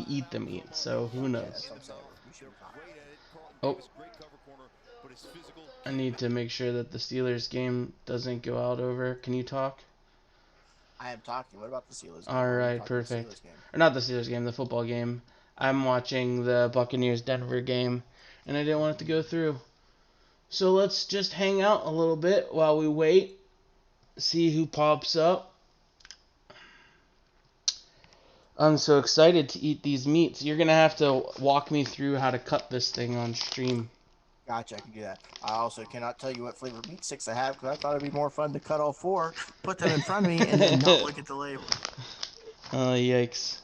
we eat the meat, so who Yeah, that's knows. what I'm saying. We should be fine. Oh, I need to make sure that the Steelers game doesn't go out over. Can you talk? I am talking. What about the Steelers game? All Why are you right, talking about the perfect. Steelers game? Or not the Steelers game, the football game. I'm watching the Buccaneers-Denver game, and I didn't want it to go through. So let's just hang out a little bit while we wait, see who pops up. I'm so excited to eat these meats. You're going to have to walk me through how to cut this thing on stream. Gotcha, I can do that. I also cannot tell you what flavor meat sticks I have because I thought it'd be more fun to cut all four, put them in front of me, and then not look at the label. Oh, yikes.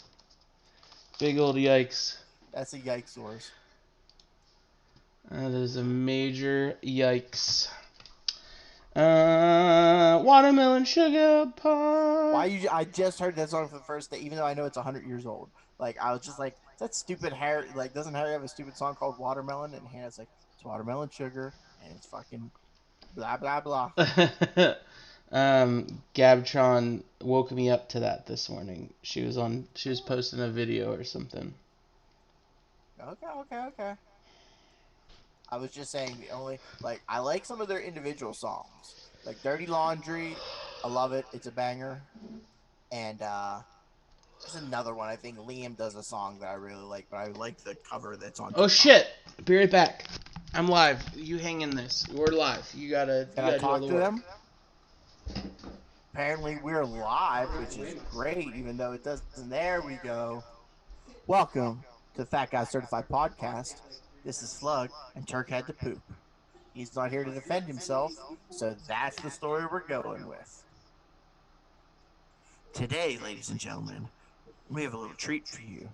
Big old yikes. That's a yikes source. That is a major yikes. Watermelon sugar pie. Why you? I just heard that song for the first day, even though I know it's 100 years old. Like I was just like, that stupid Harry. Like, doesn't Harry have a stupid song called Watermelon? And Hannah's like, it's watermelon sugar, and it's fucking blah blah blah. Gabtron woke me up to that this morning. She was posting a video or something. Okay. I was just saying the only I like some of their individual songs, like Dirty Laundry. I love it. It's a banger. And there's another one. I think Liam does a song that I really like, but I like the cover that's on. Oh TikTok. shit! Be right back. I'm live. You hang in this. We're live. You gotta Can I do all talk the to work. them? Apparently we're live, which is great, even though it doesn't. There we go. Welcome to the Fat Guy Certified Podcast. This is Slug, and Turk had to poop. He's not here to defend himself, so that's the story we're going with. Today, ladies and gentlemen, we have a little treat for you.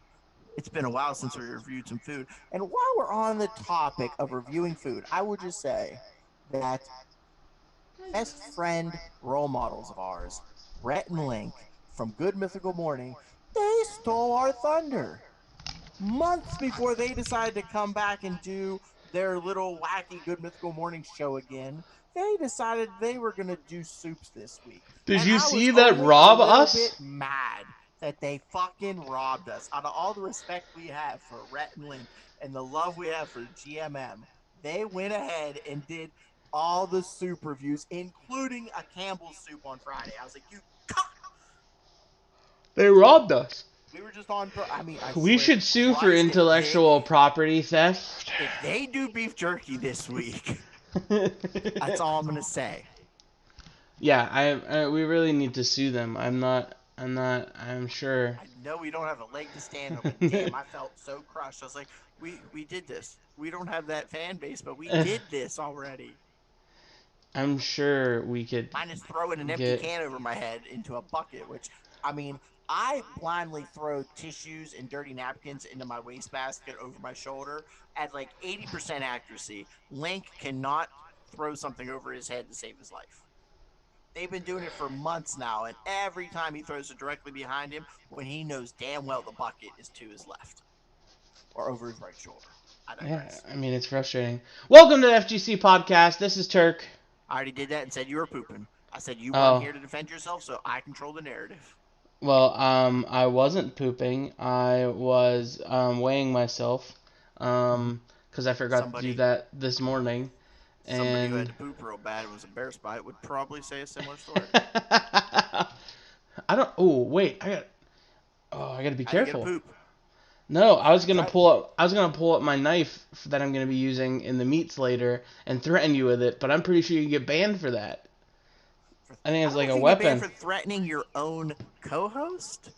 It's been a while since we reviewed some food, and while we're on the topic of reviewing food, I would just say that best friend role models of ours, Rhett and Link from Good Mythical Morning, they stole our thunder. Months before they decided to come back and do their little wacky Good Mythical Morning show again, they decided they were going to do soups this week. Did And you I was see that only rob a little us? bit mad that they fucking robbed us. Out of all the respect we have for Rhett and Link and the love we have for GMM, they went ahead and did all the soup reviews, including a Campbell's soup on Friday. I was like, you cock! They robbed us. We were just on. I mean, I We swear to should sue for Christ, intellectual property theft. if they do beef jerky this week, that's all I'm gonna say. Yeah, we really need to sue them. I'm sure. I know we don't have a leg to stand on, but damn, I felt so crushed. I was like, we did this. We don't have that fan base, but we did this already. I'm sure we could Minus throwing an empty can over my head into a bucket, which, I mean, I blindly throw tissues and dirty napkins into my wastebasket over my shoulder at like 80% accuracy. Link cannot throw something over his head to save his life. They've been doing it for months now, and every time he throws it directly behind him, when he knows damn well the bucket is to his left or over his right shoulder. Yeah, I mean, it's frustrating. Welcome to the FGC Podcast. This is Turk. I already did that and said you were pooping. I said you weren't here to defend yourself, so I control the narrative. Well, I wasn't pooping. I was weighing myself, because I forgot to do that this morning. Somebody who had to poop real bad and was embarrassed by it would probably say a similar story. I don't. Oh wait, I gotta be careful. You poop? No, I was gonna pull up my knife that I'm gonna be using in the meats later and threaten you with it, but I'm pretty sure you can get banned for that. I think it's like a weapon. For threatening your own co-host.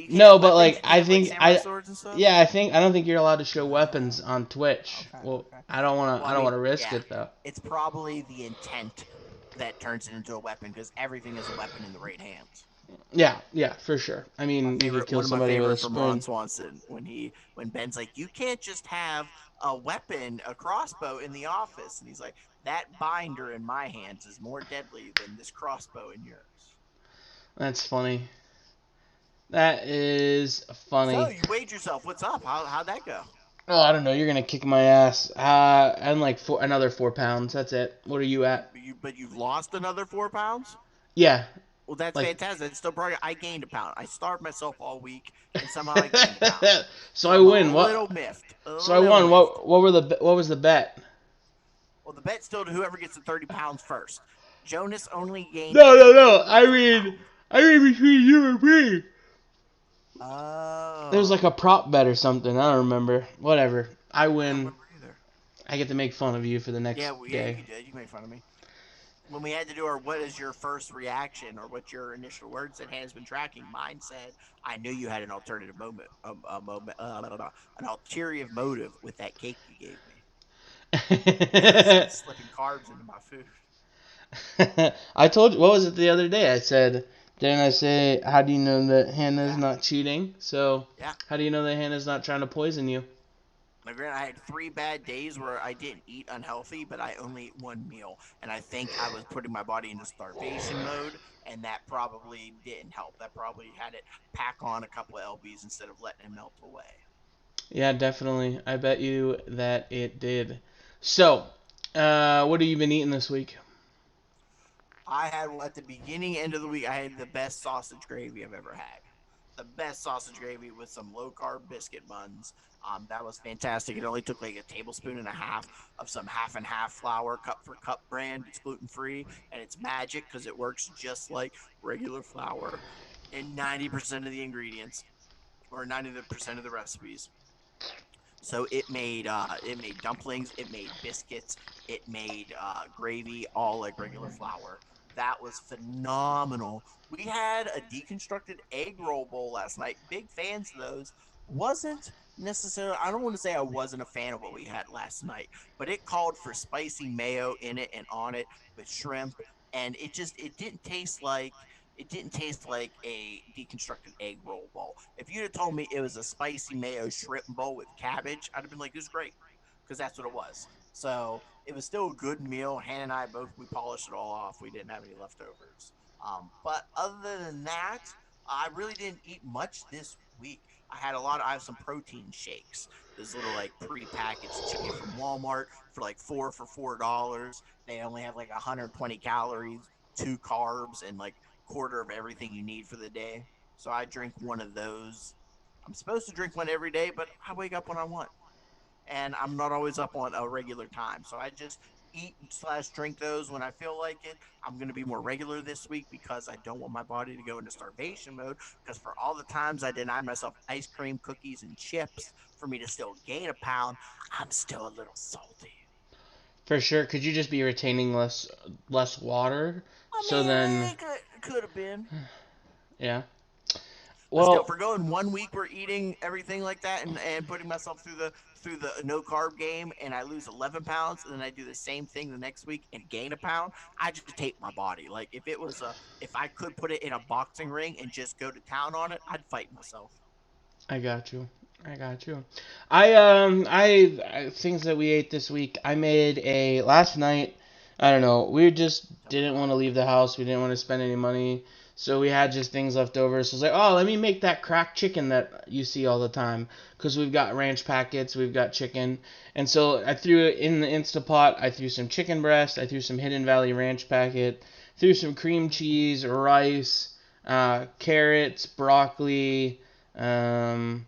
No, but like I think I don't think you're allowed to show weapons on Twitch. Okay, well, okay. I don't want to risk it though. It's probably the intent that turns it into a weapon because everything is a weapon in the right hands. Yeah, for sure. I mean, you could kill somebody with a spoon. Ron Swanson when Ben's like, you can't just have a weapon, a crossbow in the office, and he's like, that binder in my hands is more deadly than this crossbow in yours. That's funny. That is funny. So you weighed yourself. What's up? How'd that go? Oh, I don't know. You're gonna kick my ass. I'm like another 4 pounds. That's it. What are you at? But you've lost another 4 pounds? Yeah. Well, that's Like, fantastic. It's still progress. I gained a pound. I starved myself all week, and somehow I gained a pound. so So I I'm a win. little What? miffed. A So I little won. miffed. What was the bet? Well, the bet's still to whoever gets to 30 pounds first. Jonas only gained No, a no, no. quarter of a pound. I mean between you and me. There was like a Oh. prop bet or something. I don't remember. Whatever. I I don't win. remember either. I get to make fun of you for the Yeah, next well, yeah, day. you did. You made fun of me. When we had to do our what is your first reaction or what your initial words that Hannah's been tracking, mine said, I knew you had an alternative moment, an ulterior motive with that cake you gave me. It was slipping carbs into my food. I told you, what was it the other day? I said, didn't I say, how do you know that Hannah's Yeah, not cheating? So, yeah. how do you know that Hannah's not trying to poison you? Now, granted, I had 3 bad days where I didn't eat unhealthy, but I only ate one meal, and I think I was putting my body into starvation mode, and that probably didn't help. That probably had it pack on a couple of lbs instead of letting it melt away. Yeah, definitely. I bet you that it did. So, what have you been eating this week? I had at the beginning end of the week, I had the best sausage gravy I've ever had. The best sausage gravy with some low carb biscuit buns. That was fantastic. It only took like a tablespoon and a half of some half and half flour, cup for cup brand. It's gluten free and it's magic because it works just like regular flour in 90% of the ingredients or 90% of the recipes. So it made dumplings, it made biscuits, it made gravy, all like regular flour. That was phenomenal. We had a deconstructed egg roll bowl last night. Big fans of those. Wasn't necessarily. I don't want to say I wasn't a fan of what we had last night, but it called for spicy mayo in it and on it with shrimp, and it didn't taste like a deconstructed egg roll bowl. If you'd have told me it was a spicy mayo shrimp bowl with cabbage, I'd have been like, "This is great," because that's what it was. So it was still a good meal. Hannah and I both we polished it all off. We didn't have any leftovers. But other than that, I really didn't eat much this week. I have some protein shakes. This little like pre-packaged chicken from Walmart for like $4. They only have like 120 calories, 2 carbs, and like quarter of everything you need for the day. So I drink one of those. I'm supposed to drink one every day, but I wake up when I want. And I'm not always up on a regular time. So I just eat slash drink those when I feel like it. I'm going to be more regular this week because I don't want my body to go into starvation mode. Because for all the times I denied myself ice cream, cookies, and chips for me to still gain a pound, I'm still a little salty. For sure. Could you just be retaining less water? I So mean, then, it could have been. yeah. But still, Well, for going 1 week, we're eating everything like that and putting myself through the no carb game, and I lose 11 pounds, and then I do the same thing the next week and gain a pound. I just hate my body. Like if I could put it in a boxing ring and just go to town on it, I'd fight myself. I got you. I got you. Things that we ate this week. I made a last night. I don't know. We just Tell me didn't about want it. to leave the house. We didn't want to spend any money, so we had just things left over. So I was like, oh, let me make that cracked chicken that you see all the time. Cause we've got ranch packets, we've got chicken, and so I threw it in the Instapot. I threw some chicken breast. I threw some Hidden Valley Ranch packet. Threw some cream cheese, rice, carrots, broccoli. Um,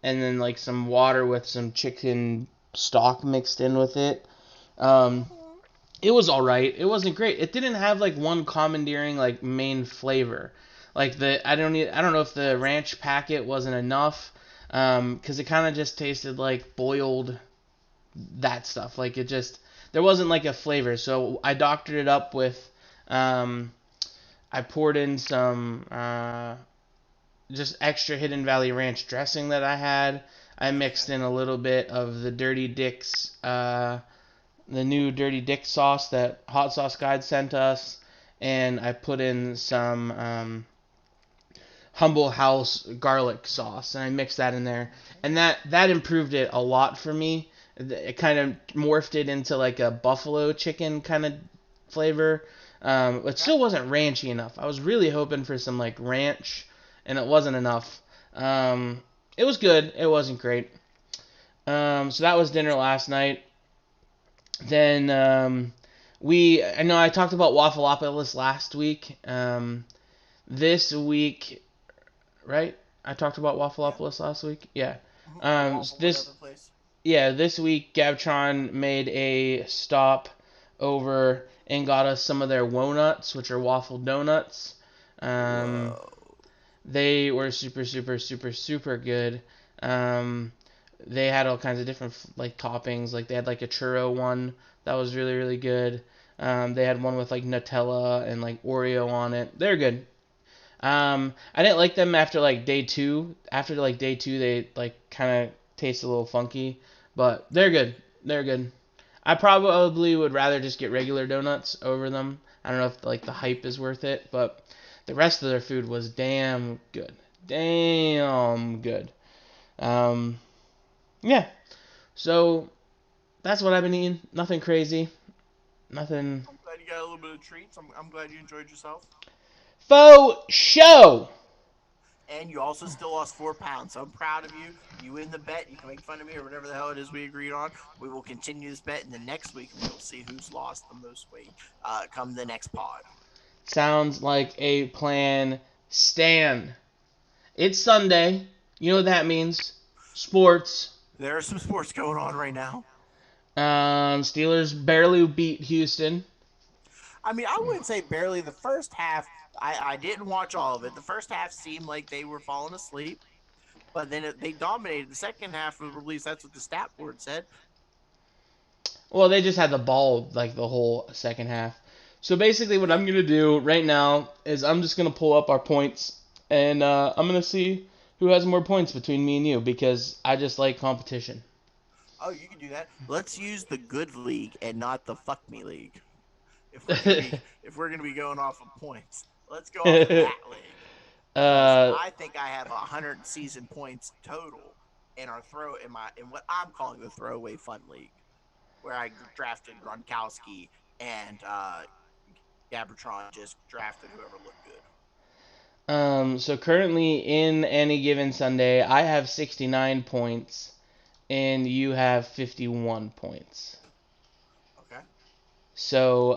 and then like some water with some chicken stock mixed in with it. Um, it was all right. It wasn't great. It didn't have like one commandeering like main flavor. Like I don't know if the Gotcha. ranch packet wasn't enough, because it kind of just tasted like boiled that stuff. Like it just there wasn't like a flavor. So I doctored it up with, um, I poured in some just extra Hidden Valley Ranch dressing that I had. I mixed Okay. in a little bit of the Dirty Dick's, the new Dirty Dick sauce that Hot Sauce Guide sent us, and I put in some Humble House garlic sauce, and I mixed that in there, Okay. and that improved it a lot for me. It kind of morphed it into like a buffalo chicken kind of flavor. It Okay. still wasn't ranchy enough. I was really hoping for some like ranch, and it wasn't enough. It was good. It wasn't great. So that was dinner last night. Then I know I talked about Waffleopolis last week. this week, right? I talked about Yeah. Waffleopolis last week. Yeah. Or Um, waffle, this whatever place. yeah, this week Gabtron made a stop over and got us some of their wonuts, which are waffle donuts. Um, Whoa. they were super, super, super, super good. Um, they had all kinds of different like toppings. Like they had like a churro one that was really, really good. They had one with like Nutella and like Oreo on it. They're good. I didn't like them after like day two. After like day two, they like kind of taste a little funky, but they're good. They're good. I probably would rather just get regular donuts over them. I don't know if like the hype is worth it, but the rest of their food was damn good. Damn good. Um, yeah. So that's what I've been eating. Nothing crazy. Nothing. I'm glad you got a little bit of treats. I'm glad you enjoyed yourself. Faux show. And you also still lost 4 pounds. So I'm proud of you. You win the bet. You can make fun of me or whatever the hell it is we agreed on. We will continue this bet in the next week, and we will see who's lost the most weight come the next pod. Sounds like a plan. Stan. It's Sunday. You know what that means? Sports. There are some sports going on right now. Steelers barely beat Houston. I mean, I wouldn't say barely. The first half, I didn't watch all of it. The first half seemed like they were falling asleep, but then they dominated the second half, at least that's what the stat board said. Well, they just had the ball like the whole second half. So basically, what Yeah. I'm gonna do right now is I'm just gonna pull up our points, and I'm gonna see who has more points between me and you because I just like competition. Oh, you can do that. Let's use the good league and not the fuck me league. If we're gonna be going off of points, let's go off of that league because uh, I think I have 100 season points total in what I'm calling the throwaway fun league, where I drafted Gronkowski and Gabertron just drafted whoever looked good. so currently in any given Sunday, I have 69 points, and you have 51 points. Okay, So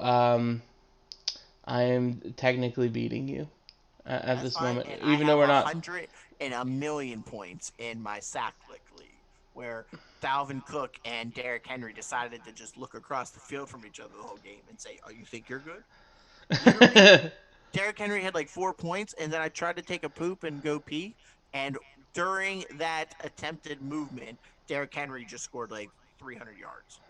I am technically beating you at that's this fine. moment, And I even though have we're not. 100 and 1,000,000 points in my sack lick league, where Dalvin Cook and Derrick Henry decided to just look across the field from each other the whole game and say, "Oh, you think you're good?" Literally, Derrick Henry had like 4 points, and then I tried to take a poop and go pee, and during that attempted movement, Derrick Henry just scored like 300 yards.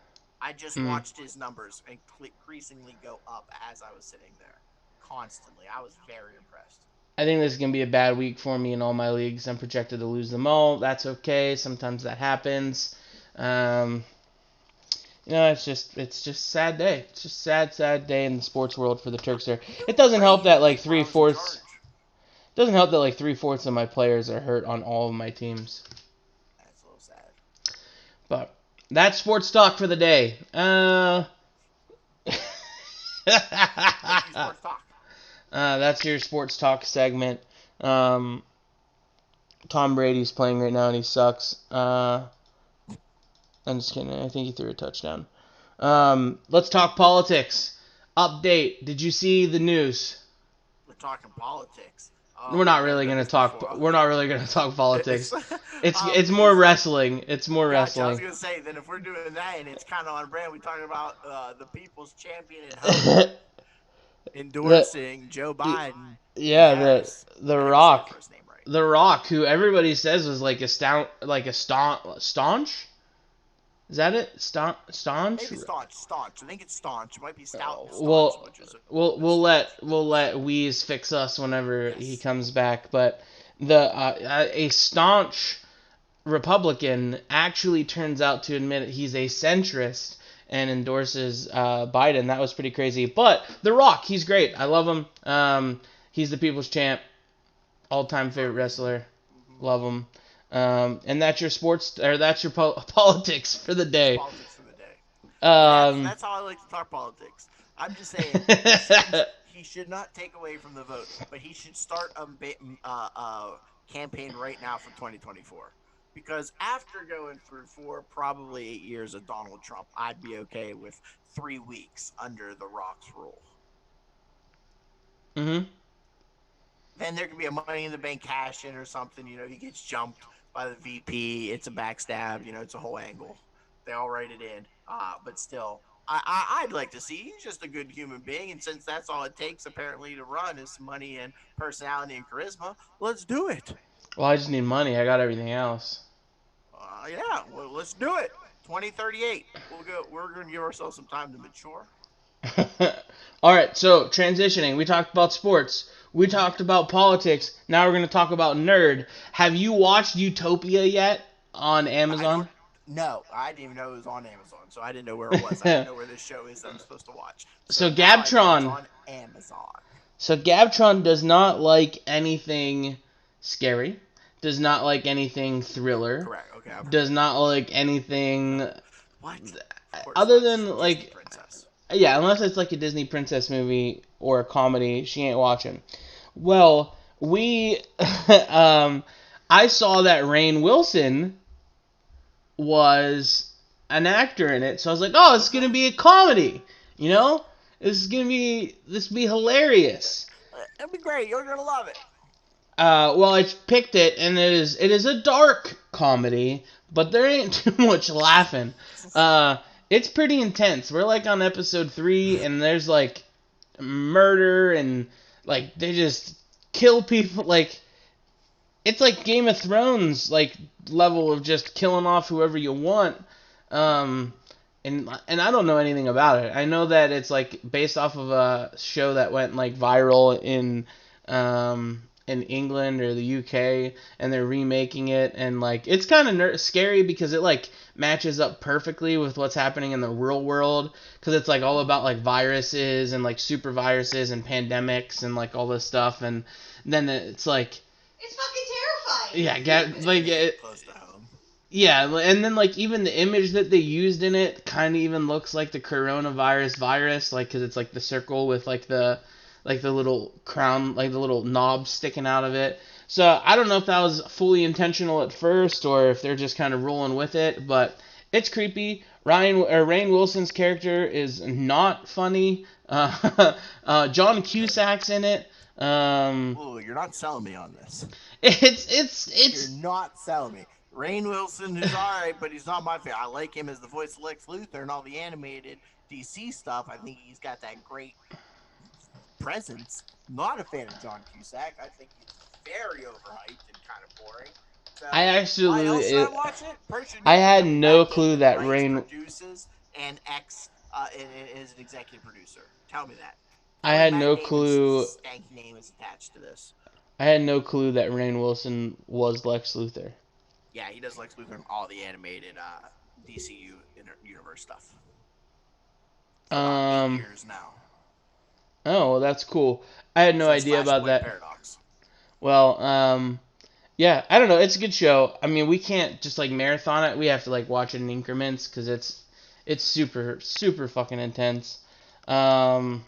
I just Hmm. watched his numbers increasingly go up as I was sitting there, constantly. I was very impressed. I think this is gonna be a bad week for me in all my leagues. I'm projected to lose them all. That's okay. Sometimes that happens. Um, it's just sad day. It's just sad day in the sports world for the Turks there. It doesn't help Pray that that like Matt three Brown's in fourths. charge. Doesn't help that like 3/4 of my players are hurt on all of my teams. That's a little sad. But that's sports talk for the day. Thank you, Sports Talk. That's your sports talk segment. Um, Tom Brady's playing right now and he sucks. I'm just kidding. I think he threw a touchdown. Let's talk politics. Update. Did you see the news? We're talking politics. We're Oh, not we've never really done gonna this talk. before. We're not really gonna talk It's politics. It's more is wrestling. It's more Gotcha. I was wrestling. gonna say then if we're doing that and it's kind of on brand, we talking about the people's champion and host the endorsing Joe Biden and yeah Harris. the I never say his Rock, first name right. the Rock, who everybody says was like a staunch. Is that it? Staunch? Maybe staunch. I think it's staunch. It might be stout and staunch, Well, which is we'll let Weeze fix us whenever he yes. comes back. But the a staunch Republican actually turns out to admit he's a centrist and endorses Biden. That was pretty crazy. But The Rock, he's great. I love him. He's the people's champ, all-time For a favorite reason. wrestler. Mm-hmm. Love him. And that's your sports or that's your politics for the That's day. politics for the day. And that's Um, that's how I like to talk politics. I'm just saying he should not take away from the vote, but he should start a campaign right now for 2024. Because after going through probably 8 years of Donald Trump, I'd be okay with 3 weeks under the Rock's rule. mhm. then there could be a Money in the Bank cash in or something. He gets jumped by the VP. It's a backstab. It's a whole angle. They all write it in. But still, I'd like to see. He's just a good human being, and since that's all it takes apparently to run is money and personality and charisma, let's do it. Well, I just need money. I got everything else. Yeah, well, let's do it. 2038. We'll go. We're going to give ourselves some time to mature. All right, so transitioning. We talked about sports. We talked about politics. Now we're going to talk about nerd. Have you watched Utopia yet on Amazon? No, I didn't even know it was on Amazon, so I didn't know where it was. I didn't know where this show is that I'm supposed to watch. So now I know Gabtron. it's on Amazon. So Gabtron does not like anything scary. Does not like anything thriller. Correct. Okay. Does not like anything. What? Other than Disney like. Princess. Yeah, unless it's like a Disney princess movie or a comedy, she ain't watching. Well, I saw that Rainn Wilson was an actor in it, so I was like, oh, it's gonna be a comedy, This will be hilarious. It'll be great. You're gonna love it. Well, I picked it, and it is a dark comedy, but there ain't too much laughing. It's pretty intense. We're like on episode 3, and there's like murder and like they just kill people. Like it's like Game of Thrones like level of just killing off whoever you want. And I don't know anything about it. I know that it's like based off of a show that went like viral in England or the UK, and they're remaking it, and like it's kind of scary because it like matches up perfectly with what's happening in the real world, because it's like all about like viruses and like super viruses and pandemics and like all this stuff, and then it's like it's fucking terrifying. Yeah, like close to home. Yeah, and then like even the image that they used in it kind of even looks like the coronavirus virus, like because it's like the circle with like the little crown, like the little knob sticking out of it. So I don't know if that was fully intentional at first or if they're just kind of rolling with it, but it's creepy. Rainn Wilson's character is not funny. John Cusack's in it. Ooh, you're not selling me on this. It's You're not selling me. Rainn Wilson is alright, but he's not my favorite. I like him as the voice of Lex Luthor and all the animated DC stuff. I think he's got that great presence. Not a fan of John Cusack. I think he's very overhyped and kind of boring. So, I actually why else should I watch it? I had no clue that Rainn produces and is an executive producer. Tell me that. I had no clue. Stank name is attached to this. I had no clue that Rainn Wilson was Lex Luthor. Yeah, he does Lex Luthor in all the animated DCU universe stuff. For about 8 years now. Oh, well, that's cool. I had no idea about that. Paradox. Well, yeah, I don't know. It's a good show. I mean, we can't just like marathon it. We have to like watch it in increments because it's super super fucking intense. But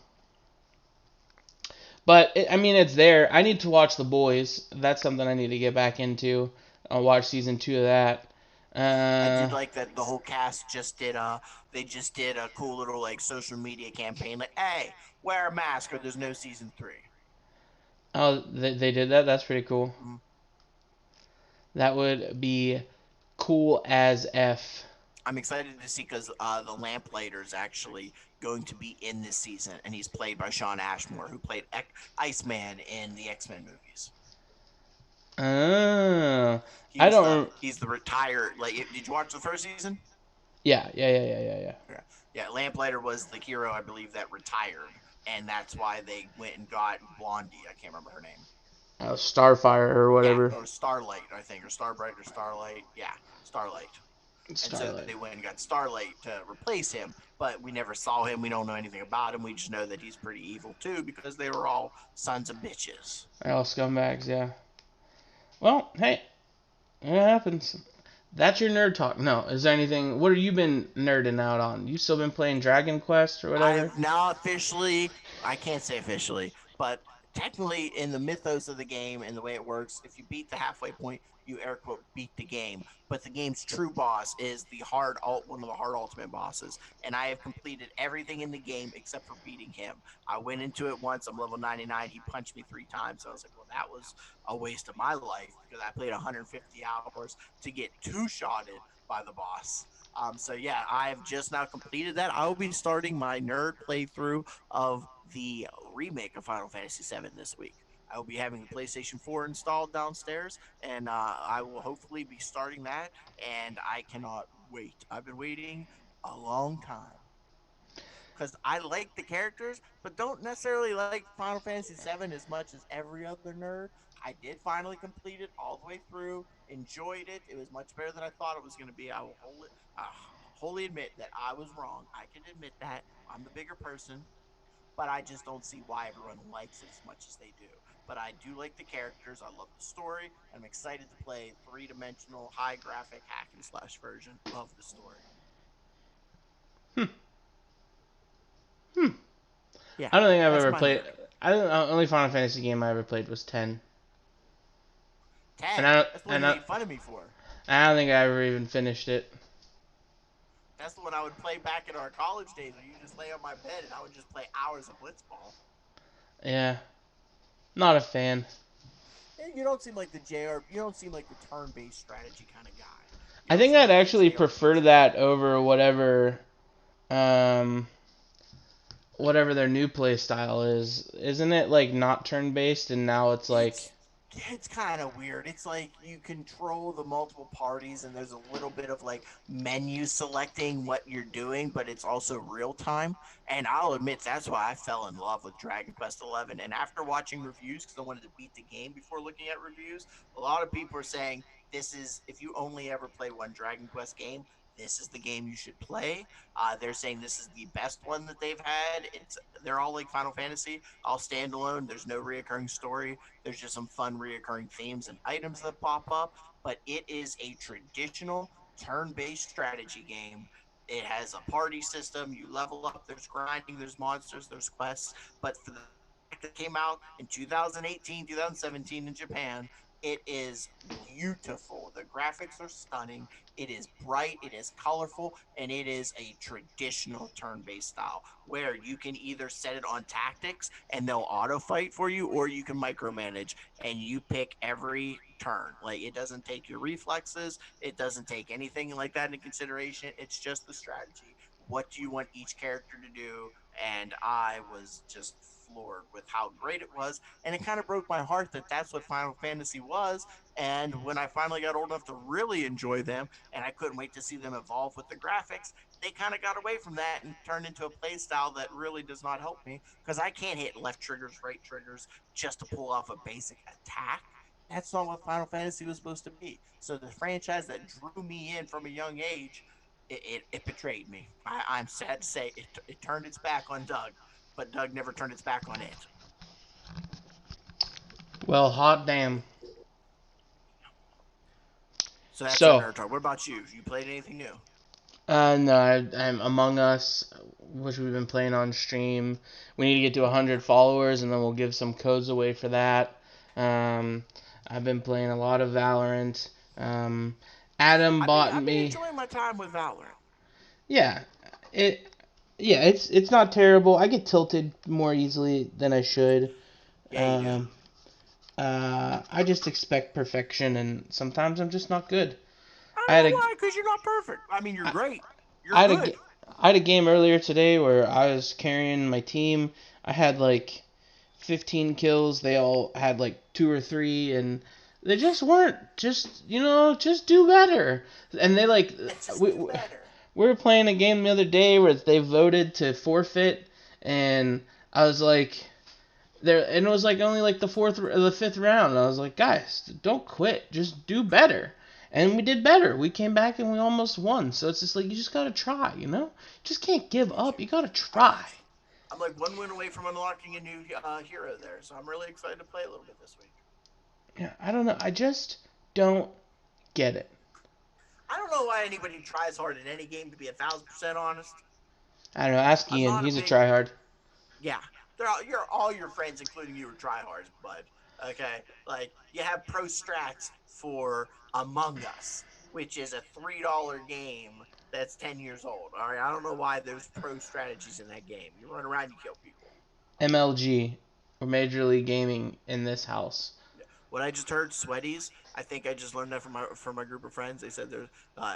I mean, it's there. I need to watch The Boys. That's something I need to get back into. I'll watch season 2 of that. I did like that the whole cast just did a cool little like social media campaign like, hey, wear a mask or there's no season 3. Oh, they did that? That's pretty cool. Mm-hmm. That would be cool as F. I'm excited to see because the Lamplighter is actually going to be in this season, and he's played by Shawn Ashmore, who played Iceman in the X-Men movies. Oh, He's the retired. Like, did you watch the first season? Yeah. Yeah, Lamplighter was the hero, I believe, that retired, and that's why they went and got Blondie. I can't remember her name. Starfire or whatever. Yeah, or Starlight, I think, or Starbright or Starlight. Yeah, Starlight. And so they went and got Starlight to replace him, but we never saw him. We don't know anything about him. We just know that he's pretty evil too because they were all sons of bitches. All scumbags, yeah. Well, hey, it happens. That's your nerd talk. No, is there anything? What have you been nerding out on? You still been playing Dragon Quest or whatever? I've now officially, I can't say officially, but technically in the mythos of the game and the way it works, if you beat the halfway point, you air quote beat the game. But the game's true boss is one of the hard ultimate bosses, and I have completed everything in the game except for beating him. I went into it once. I'm level 99. He punched me 3 times. So I was like, well, that was a waste of my life because I played 150 hours to get two-shotted by the boss. So yeah, I've just now completed that. I will be starting my nerd playthrough of the remake of Final Fantasy VII this week. I will be having the PlayStation 4 installed downstairs, and I will hopefully be starting that. And I cannot wait. I've been waiting a long time because I like the characters, but don't necessarily like Final Fantasy VII as much as every other nerd. I did finally complete it all the way through, enjoyed it. It was much better than I thought it was going to be. I will wholly admit that I was wrong. I can admit that. I'm the bigger person, but I just don't see why everyone likes it as much as they do. But I do like the characters. I love the story. And I'm excited to play three-dimensional, high-graphic hack and slash version of the story. Hmm. Hmm. Yeah, I don't think I've that's ever my played. nerd. I don't. Only Final Fantasy game I ever played was 10, 10. and I That's the one and you I, made fun of me for. I don't think I ever even finished it. That's the one I would play back in our college days where you just lay on my bed and I would just play hours of Blitzball. Yeah, not a fan. And you don't seem like the JR. You don't seem like the turn-based strategy kind of guy. You I don't think seem I'd like the actually prefer JRPG. that over um, whatever their new play style is. Isn't it like not turn based and now it's like, It's kind of weird. It's like you control the multiple parties, and there's a little bit of like menu selecting what you're doing, but it's also real time. And I'll admit that's why I fell in love with Dragon Quest XI. And after watching reviews, because I wanted to beat the game before looking at reviews, a lot of people are saying this is if you only ever play one Dragon Quest game. This is the game you should play. They're saying this is the best one that they've had. They're all like Final Fantasy, all standalone. There's no reoccurring story. There's just some fun reoccurring themes and items that pop up, but it is a traditional turn-based strategy game. It has a party system. You level up. There's grinding. There's monsters. There's quests. But for the fact that it came out in 2018, 2017 in Japan, it is beautiful. The graphics are stunning. It is bright, it is colorful, and it is a traditional turn based style where you can either set it on tactics and they'll auto fight for you, or you can micromanage and you pick every turn. Like it doesn't take your reflexes, it doesn't take anything like that into consideration. It's just the strategy. What do you want each character to do? And I was just floored with how great it was. And it kind of broke my heart that that's what Final Fantasy was. And when I finally got old enough to really enjoy them, and I couldn't wait to see them evolve with the graphics, they kind of got away from that and turned into a play style that really does not help me because I can't hit left triggers, right triggers just to pull off a basic attack. That's not what Final Fantasy was supposed to be. So the franchise that drew me in from a young age, it betrayed me. I'm sad to say it turned its back on Doug, but Doug never turned its back on it. well, hot damn. So that's our So, nerd talk. What about you? You played anything new? no, I'm Among Us, which we've been playing on stream. We need to get to 100 followers, and then we'll give some codes away for that. Um, I've been playing a lot of Valorant. Um, Adam bought I've been me. enjoying my time with Valorant. Yeah, it. Yeah, it's not terrible. I get tilted more easily than I should. Yeah, you do. Um, I just expect perfection, and sometimes I'm just not good. I I had don't know a, why, because you're not perfect. I mean, you're I, great. You're I had good. I had a game earlier today where I was carrying my team. I had like 15 kills. They all had like 2 or 3, and they just weren't. Just do better. And they like Just we do better. we were playing a game the other day where they voted to forfeit, and I was like, there, and it was like only like the fifth round. And I was like, guys, don't quit, just do better. And we did better. We came back and we almost won. So it's just like you just gotta try, Just can't give I got up. you. You gotta I got try. you. I'm like one win away from unlocking a new hero there, so I'm really excited to play a little bit this week. Yeah, I don't know. I just don't get it. I don't know why anybody tries hard in any game, to be 1,000% honest. I don't know. Ask I'm Ian. not a He's a big tryhard. Yeah. all your friends, including you, are tryhards, bud. Okay, like you have pro strats for Among Us, which is a $3 game that's 10 years old. All right, I don't know why there's pro strategies in that game. You run around, you kill people. MLG, or Major League Gaming, in this house. What I just heard, sweaties. I think I just learned that from my group of friends. They said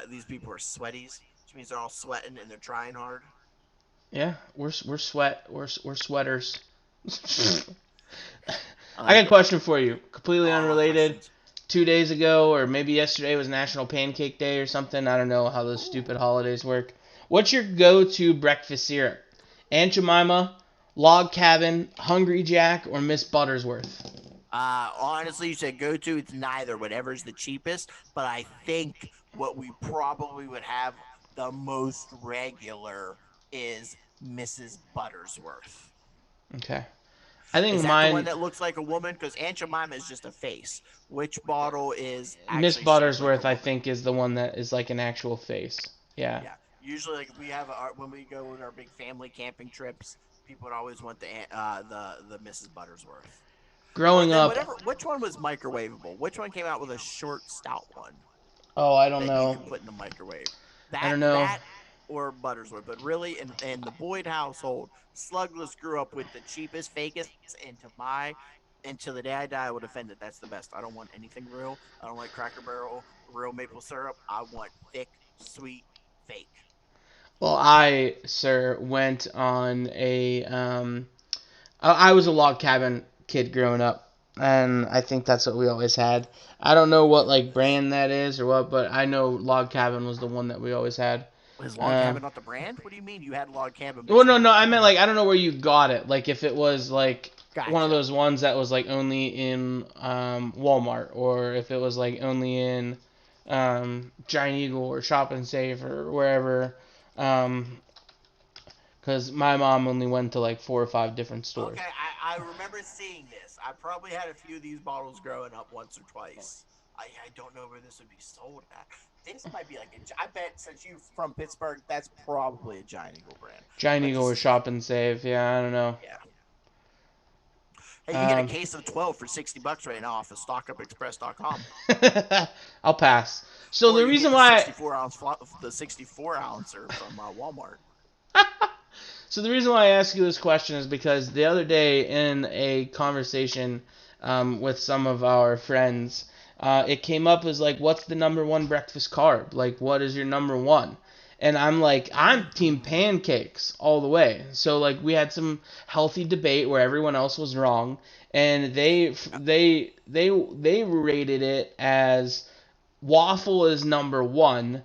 these people are sweaties, which means they're all sweating and they're trying hard. Yeah, we're sweaters. I got a It. question for you, completely Oh, I love unrelated. questions. 2 days ago, or maybe yesterday, was National Pancake Day or something. I don't know how those stupid holidays work. What's your go-to breakfast syrup? Aunt Jemima, Log Cabin, Hungry Jack, or Miss Buttersworth? Honestly, you said go to. It's neither. Whatever's the cheapest. But I think what we probably would have the most regular is Mrs. Buttersworth. Okay. I think Is that the one mine, that looks like a woman? Because Aunt Jemima is just a face. Which bottle is Miss actually shaped like a Buttersworth, I woman? think, is the one that is like an actual face. Yeah. Yeah. Usually, like if we have when we go on our big family camping trips, people would always want the Mrs. Buttersworth. Or Growing then up, whatever. Which one was microwavable? Which one came out with a short, stout one oh, I don't that you know. could put in the microwave? I That don't know. that or Buttersworth. But really, in the Boyd household, Slugless grew up with the cheapest, fakest, until the day I die, I would defend it. That's the best. I don't want anything real. I don't like Cracker Barrel, real maple syrup. I want thick, sweet, fake. Well, I, sir, went on a I was a log cabin kid growing up, and I think that's what we always had. I don't know what like brand that is or what, but I know log cabin was the one that we always had. Is Log Uh, Cabin not the brand? What do you mean you had Log Cabin, but well, you no, didn't no, get I the meant brand? like I don't know where you got it. Like if it was like one of Gotcha. those ones that was like only in Walmart, or if it was like only in Giant Eagle or Shop and Save or wherever. Um, because my mom only went to like 4 or 5 different stores. Okay, I remember seeing this. I probably had a few of these bottles growing up once or twice. I don't know where this would be sold at. This might be like I bet since you're from Pittsburgh, that's probably a Giant Eagle brand. Giant But Eagle or this, Shop and Save. Yeah, I don't know. yeah. Hey, you can get a Um, case of 12 for $60 right now off of StockUpExpress.com, I'll pass. So or the you can get reason the why 64 ouncer from Walmart. So the reason why I ask you this question is because the other day in a conversation with some of our friends, it came up as like, what's the number one breakfast carb? Like, what is your number one? And I'm like, I'm team pancakes all the way. So like, we had some healthy debate where everyone else was wrong, and they rated it as waffle is number one,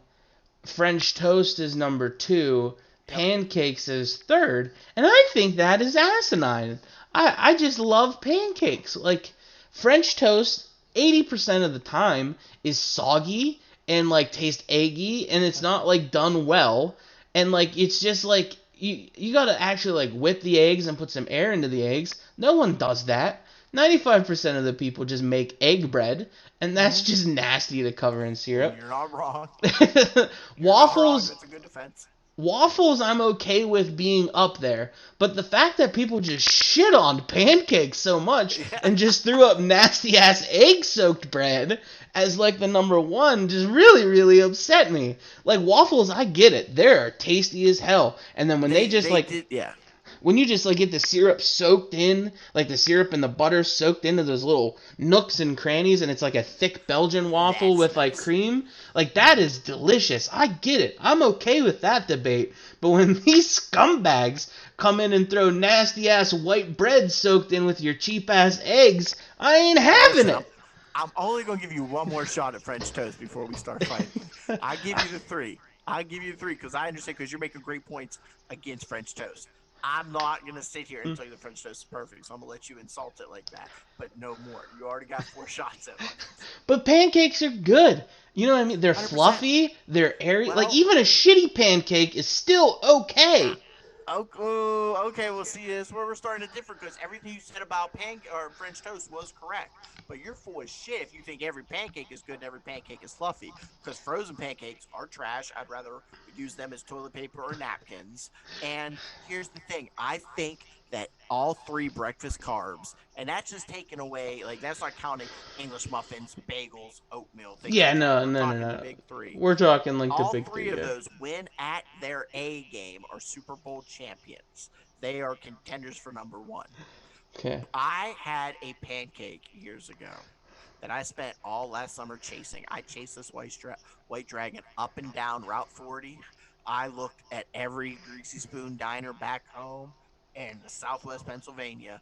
French toast is number two, Yep. pancakes is third, and I think that is asinine. I just love pancakes. Like, French toast, 80% of the time, is soggy and, like, tastes eggy, and it's not, like, done well. And, like, it's just, like, you gotta actually, like, whip the eggs and put some air into the eggs. No one does that. 95% of the people just make egg bread, and that's just nasty to cover in syrup. You're not wrong. You're not wrong. Waffles, That's a good defense. waffles, I'm okay with being up there, but the fact that people just shit on pancakes so much and just threw up nasty ass egg soaked bread as like the number one just really, really upset me. Like, waffles, I get it, they're tasty as hell, and then when they just like did, yeah. when you just like get the syrup soaked in, like the syrup and the butter soaked into those little nooks and crannies, and it's like a thick Belgian waffle That's with like nice. cream, like that is delicious. I get it. I'm okay with that debate. But when these scumbags come in and throw nasty ass white bread soaked in with your cheap ass eggs, I ain't having Listen, it. I'm only gonna give you one more shot at French toast before we start fighting. I give you the three. I give you the three because I understand because you're making great points against French toast. I'm not gonna sit here and tell you the French toast is perfect, so I'm gonna let you insult it like that. But no more. You already got 4 shots at it. But pancakes are good. You know what I mean? They're 100%. fluffy, they're airy. Well, Like, even a shitty pancake is still okay. Okay. Well, see, this is where we're starting to differ because everything you said about French toast was correct. But you're full of shit if you think every pancake is good and every pancake is fluffy. Because frozen pancakes are trash. I'd rather use them as toilet paper or napkins. And here's the thing: I think that all 3 breakfast carbs, and that's just taking away, like, that's not counting English muffins, bagels, oatmeal, things Yeah, like that. no, We're no, no, talking the no. big 3. We're talking like the All big 3 three, of yeah. those, when at their A game, are Super Bowl champions. They are contenders for number 1. Okay. I had a pancake years ago that I spent all last summer chasing. I chased this white dragon up and down Route 40. I looked at every Greasy Spoon diner back home in Southwest Pennsylvania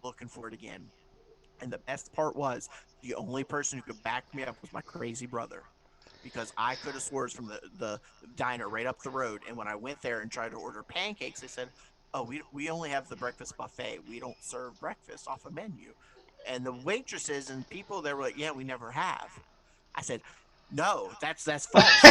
looking for it again. And the best part was the only person who could back me up was my crazy brother, because I could have swore it's from the diner right up the road. And when I went there and tried to order pancakes, they said, "Oh, we only have the breakfast buffet. We don't serve breakfast off a menu." And the waitresses and people there were like, "Yeah, we never have." I said, "No, that's false.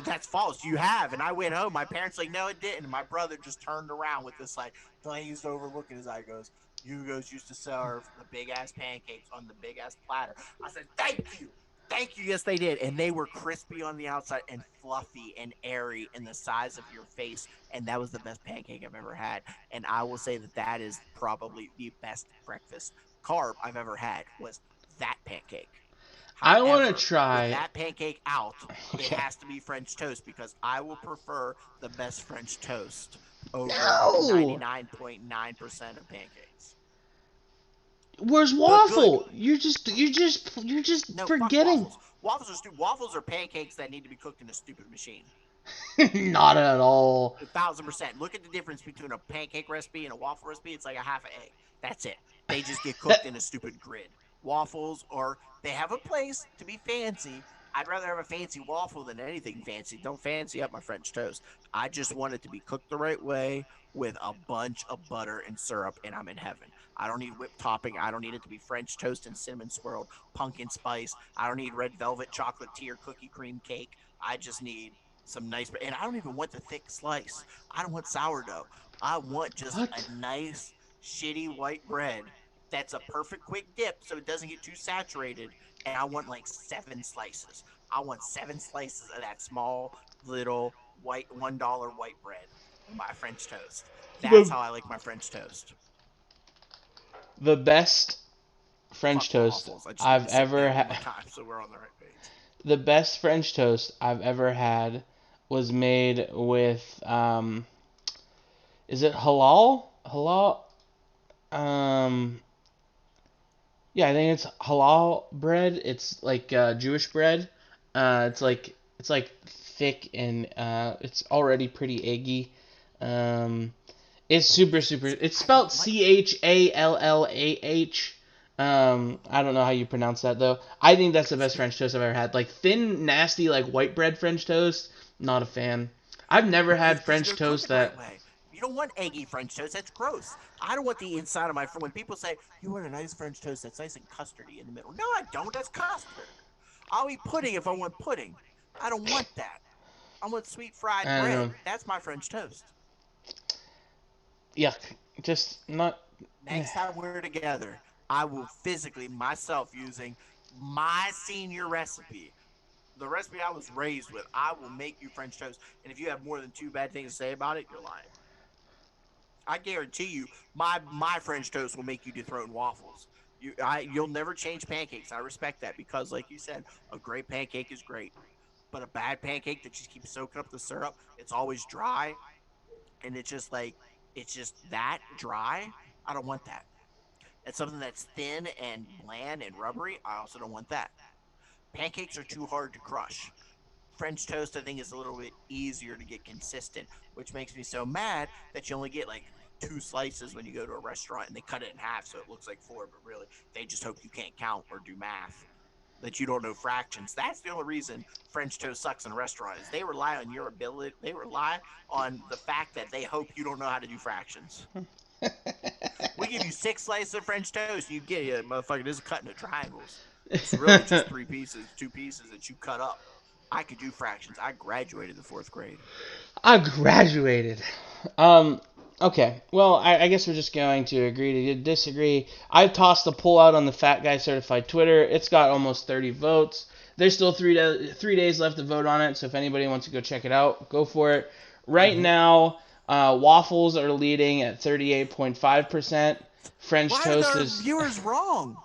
That's false. You have." And I went home. My parents like, "No, it didn't." And my brother just turned around with this like glazed over look in his eye. Goes, "You guys used to serve the big ass pancakes on the big ass platter." I said, "Thank you." Thank you. Yes, they did. And they were crispy on the outside and fluffy and airy in the size of your face. And that was the best pancake I've ever had. And I will say that that is probably the best breakfast carb I've ever had, was that pancake. I want to However, with try. that pancake out, it Okay. has to be French toast, because I will prefer the best French toast over No. 99.9% of pancakes. Where's The good waffle? You're just No, fuck forgetting. waffles. Waffles are stupid. Waffles are pancakes that need to be cooked in a stupid machine. Not at all. 1,000%. Look at the difference between a pancake recipe and a waffle recipe. It's like a half an egg. That's it. They just get cooked in a stupid grid. Waffles are, they have a place to be fancy. I'd rather have a fancy waffle than anything fancy. Don't fancy up my French toast. I just want it to be cooked the right way with a bunch of butter and syrup, and I'm in heaven. I don't need whipped topping. I don't need it to be French toast and cinnamon swirled, pumpkin spice. I don't need red velvet chocolate tea or cookie cream cake. I just need some nice, and I don't even want the thick slice. I don't want sourdough. I want just What? a nice, shitty white bread that's a perfect quick dip so it doesn't get too saturated. And I want like 7 slices. I want 7 slices of that small, little, white $1 white bread on my French toast. That's The how I like my French toast. the best French Fuck toast waffles. I just need I've to say ever that one more had. time so we're on the right page. The best French toast I've ever had was made with is it halal? Halal? Um, yeah, I think it's halal bread. It's like Jewish bread. It's like thick and it's already pretty eggy. Um, it's super super. It's I spelled don't like Challah. I don't know how you pronounce that though. I think that's the best it. French toast I've ever had. Like thin, nasty, like white bread French toast. Not a fan. I've never It's had because you French don't cook toast it the right that. way. You don't want eggy French toast. That's gross. I don't want the inside of my. When people say you want a nice French toast that's nice and custardy in the middle, no, I don't. That's custard. I'll eat pudding if I want pudding. I don't want that. I want sweet fried I don't bread. know. That's my French toast. Yuck. Just not. Eh. Next time we're together, I will physically myself using my senior recipe, the recipe I was raised with. I will make you French toast, and if you have more than 2 bad things to say about it, you're lying. I guarantee you, my French toast will make you dethrone waffles. You'll never change pancakes. I respect that, because, like you said, a great pancake is great, but a bad pancake that just keeps soaking up the syrup, it's always dry, and it's just that dry. I don't want that. And something that's thin and bland and rubbery, I also don't want that. Pancakes are too hard to crush. French toast, I think, is a little bit easier to get consistent, which makes me so mad that you only get like 2 slices when you go to a restaurant and they cut it in half so it looks like 4, but really they just hope you can't count or do math. That you don't know fractions. That's the only reason French toast sucks in a restaurant, is they rely on your ability. They rely on the fact that they hope you don't know how to do fractions. We give you 6 slices of French toast, you get it, motherfucker. This is cut into triangles. It's really just 3 pieces, 2 pieces that you cut up. I could do fractions. I graduated the 4th grade. I graduated. Um. Okay. Well, I guess we're just going to agree to disagree. I tossed the poll out on the Fat Guy Certified Twitter. It's got almost 30 votes. There's still 3 days left to vote on it. So if anybody wants to go check it out, go for it. Right Mm-hmm. now, Waffles are leading at 38.5%. French Why are toast the is viewers wrong?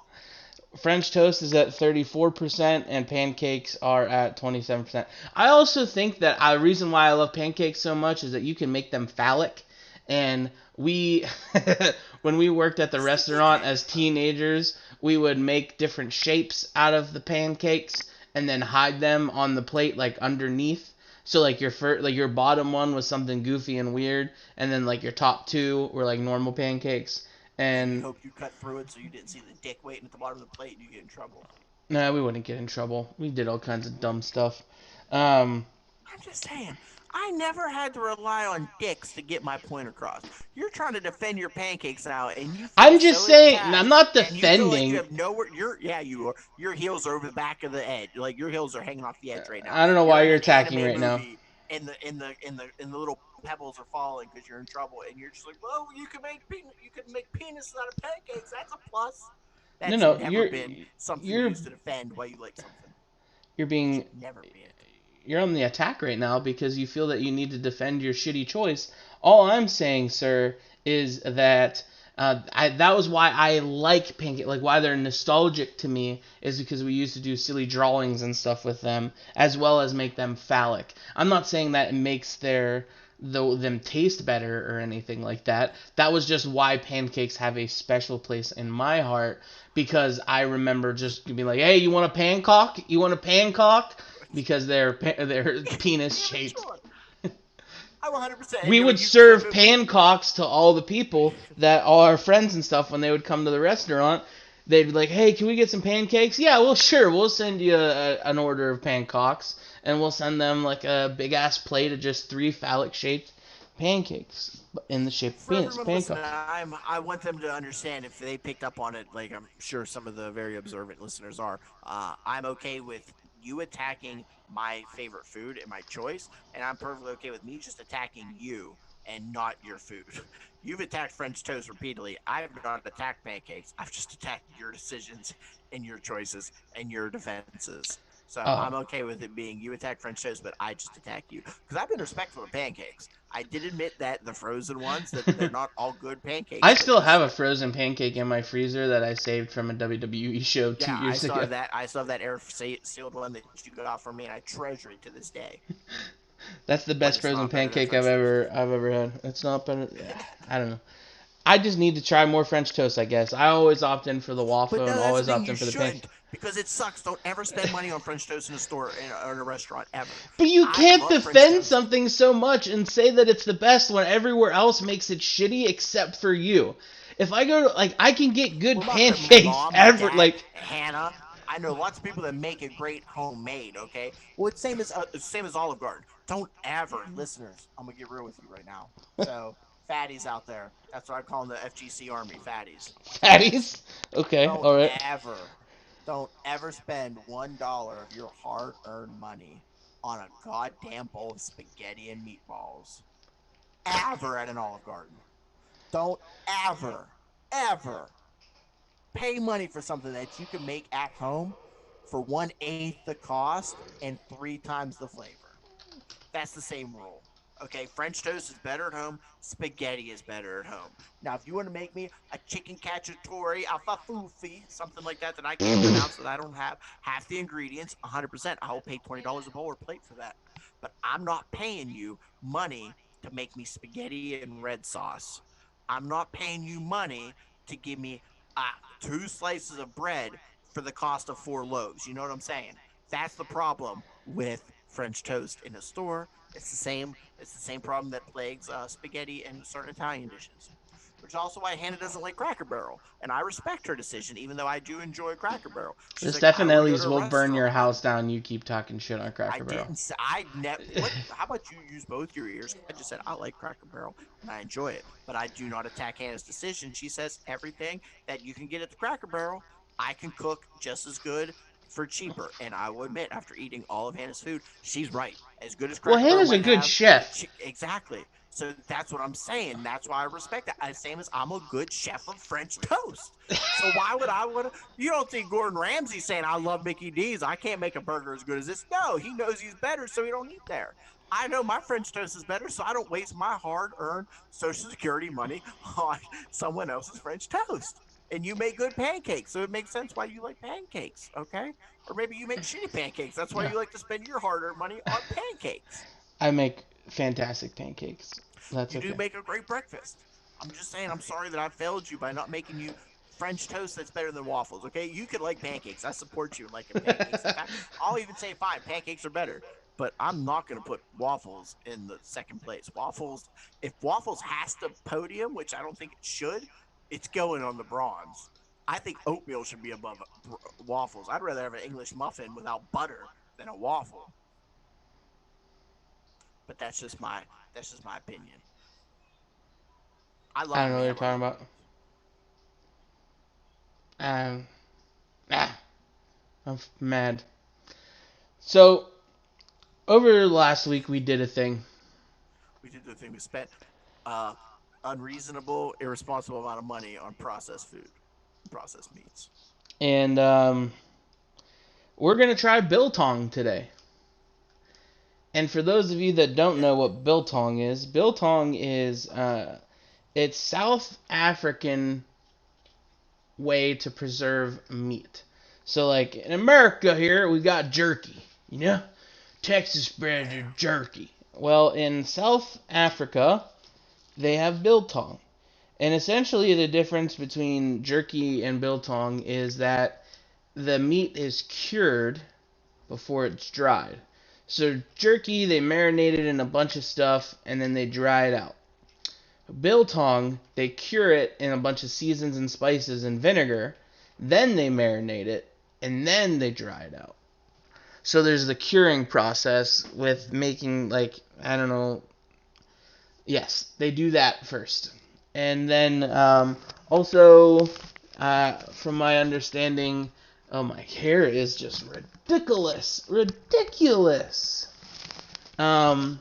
French toast is at 34%, and pancakes are at 27%. I also think that the reason why I love pancakes so much is that you can make them phallic. And we, when we worked at the restaurant as teenagers, we would make different shapes out of the pancakes and then hide them on the plate like underneath. So like your bottom one was something goofy and weird, and then like your top two were like normal pancakes. And you And hope you cut through it so you didn't see the dick waiting at the bottom of the plate and you get in trouble. nah, we wouldn't get in trouble. We did all kinds of dumb stuff. Um, I'm just saying, I never had to rely on dicks to get my point across. You're trying to defend your pancakes now, and you feel I'm just so saying, attacked, I'm not and you feel like you defending. have nowhere. You are. Your heels are over the back of the edge. Like your heels are hanging off the edge right now. I don't know You're why in you're an attacking anime right now. movie, and the little pebbles are falling because you're in trouble, and you're just like, well, you can make penises out of pancakes. That's a plus. No, That's no, never been something you're used to defend why you like something. you're It being should never be it. you're on the attack right now because you feel that you need to defend your shitty choice. All I'm saying, sir, is that that was why I like pancake, like why they're nostalgic to me, is because we used to do silly drawings and stuff with them, as well as make them phallic. I'm not saying that it makes them taste better or anything like that. That was just why pancakes have a special place in my heart, because I remember just being like, hey, you want a pancock? You want a pancock? Because they're penis shaped. I 100%. We would serve pancocks to all the people that all our friends and stuff when they would come to the restaurant. They'd be like, "Hey, can we get some pancakes?" Yeah, well, sure. We'll send you an order of pancocks, and we'll send them like a big ass plate of just 3 phallic shaped pancakes in the shape of For penis. everyone listening, Pancakes. I want them to understand if they picked up on it, like I'm sure some of the very observant listeners are. I'm okay with you attacking my favorite food and my choice, and I'm perfectly okay with me just attacking you and not your food. You've attacked French toast repeatedly. I've not attacked pancakes. I've just attacked your decisions and your choices and your defenses. So I'm Oh, okay with it being you attack French toast, but I just attack you because I've been respectful of pancakes. I did admit that the frozen ones that they're not all good pancakes. I still have a frozen pancake in my freezer that I saved from a WWE show 2 years ago. I still have that air sealed one that you got from me, and I treasure it to this day. That's the But best it's frozen not better than pancake French toast. I've ever had. It's not better. I don't know. I just need to try more French toast, I guess. I always opt in for the But waffle no, and that's the always thing. opt You in for the pancake. shouldn't because it sucks. Don't ever spend money on French toast in a store or in a restaurant ever. But you I can't love French defend toast. something so much and say that it's the best when everywhere else makes it shitty except for you. If I go to, like, I can get good What about my pancakes mom, my ever, dad, like, Hannah? I know lots of people that make it great homemade. Okay, well it's same as Olive Garden. Don't ever, listeners. I'm gonna get real with you right now. So fatties out there, that's what I call them, the FGC Army fatties. fatties. Okay, Don't alright. ever, don't ever spend $1 of your hard-earned money on a goddamn bowl of spaghetti and meatballs. Ever at an Olive Garden. Don't ever pay money for something that you can make at home for 1/8 the cost and 3 times the flavor. That's the same rule. Okay, French toast is better at home. Spaghetti is better at home. Now, if you want to make me a chicken cacciatore alfafuffi, something like that I can't pronounce, that I don't have half the ingredients, 100%, I will pay $20 a bowl or plate for that. But I'm not paying you money to make me spaghetti and red sauce. I'm not paying you money to give me 2 slices of bread for the cost of 4 loaves. You know what I'm saying? That's the problem with French toast in a store. It's the same. It's the same problem that plagues spaghetti and certain Italian dishes. Which is also why Hannah doesn't like Cracker Barrel, and I respect her decision, even though I do enjoy Cracker Barrel. The She's like, I want to go to Steffanellis a will burn your restaurant. house down. You keep talking shit on I Cracker Barrel. didn't say How about you use both your ears? I just said I like Cracker Barrel and I enjoy it, but I do not attack Hannah's decision. She says everything that you can get at the Cracker Barrel, I can cook just as good for cheaper. And I will admit, after eating all of Hannah's food, she's right. As good as Well, Cracker Barrel Hannah's a might good have, chef. exactly. So that's what I'm saying. That's why I respect that. Same as I'm a good chef of French toast. So why would I want to? You don't think Gordon Ramsay's saying I love Mickey D's? I can't make a burger as good as this. No, he knows he's better, so he don't eat there. I know my French toast is better, so I don't waste my hard-earned Social Security money on someone else's French toast. And you make good pancakes, so it makes sense why you like pancakes, okay? Or maybe you make shitty pancakes. That's why No. you like to spend your hard-earned money on pancakes. I make fantastic pancakes. That's You do okay. make a great breakfast. I'm just saying, I'm sorry that I failed you by not making you French toast that's better than waffles, okay? You could like pancakes. I support you in liking pancakes. In fact, I'll even say, fine, pancakes are better. But I'm not going to put waffles in the second place. Waffles, if waffles has to podium, which I don't think it should, it's going on the bronze. I think oatmeal should be above waffles. I'd rather have an English muffin without butter than a waffle. But that's just my opinion. I I love don't a know what you're ham or talking about. Um, ah, mad. So over last week we did a thing, we did the thing. We spent uh unreasonable, irresponsible amount of money on processed food, processed meats. and we're gonna try biltong today. And for those of you that don't know what biltong is it's South African way to preserve meat. So like in America here we got jerky, you know, Texas branded jerky. Well, in South Africa they have biltong. And essentially, the difference between jerky and biltong is that the meat is cured before it's dried. So, jerky, they marinate it in a bunch of stuff and then they dry it out. Biltong, they cure it in a bunch of seasons and spices and vinegar, then they marinate it, and then they dry it out. So, there's the curing process with making, like, I don't know. Yes, they do that first. And then also, from my understanding, oh, my hair is just ridiculous. Ridiculous. Um,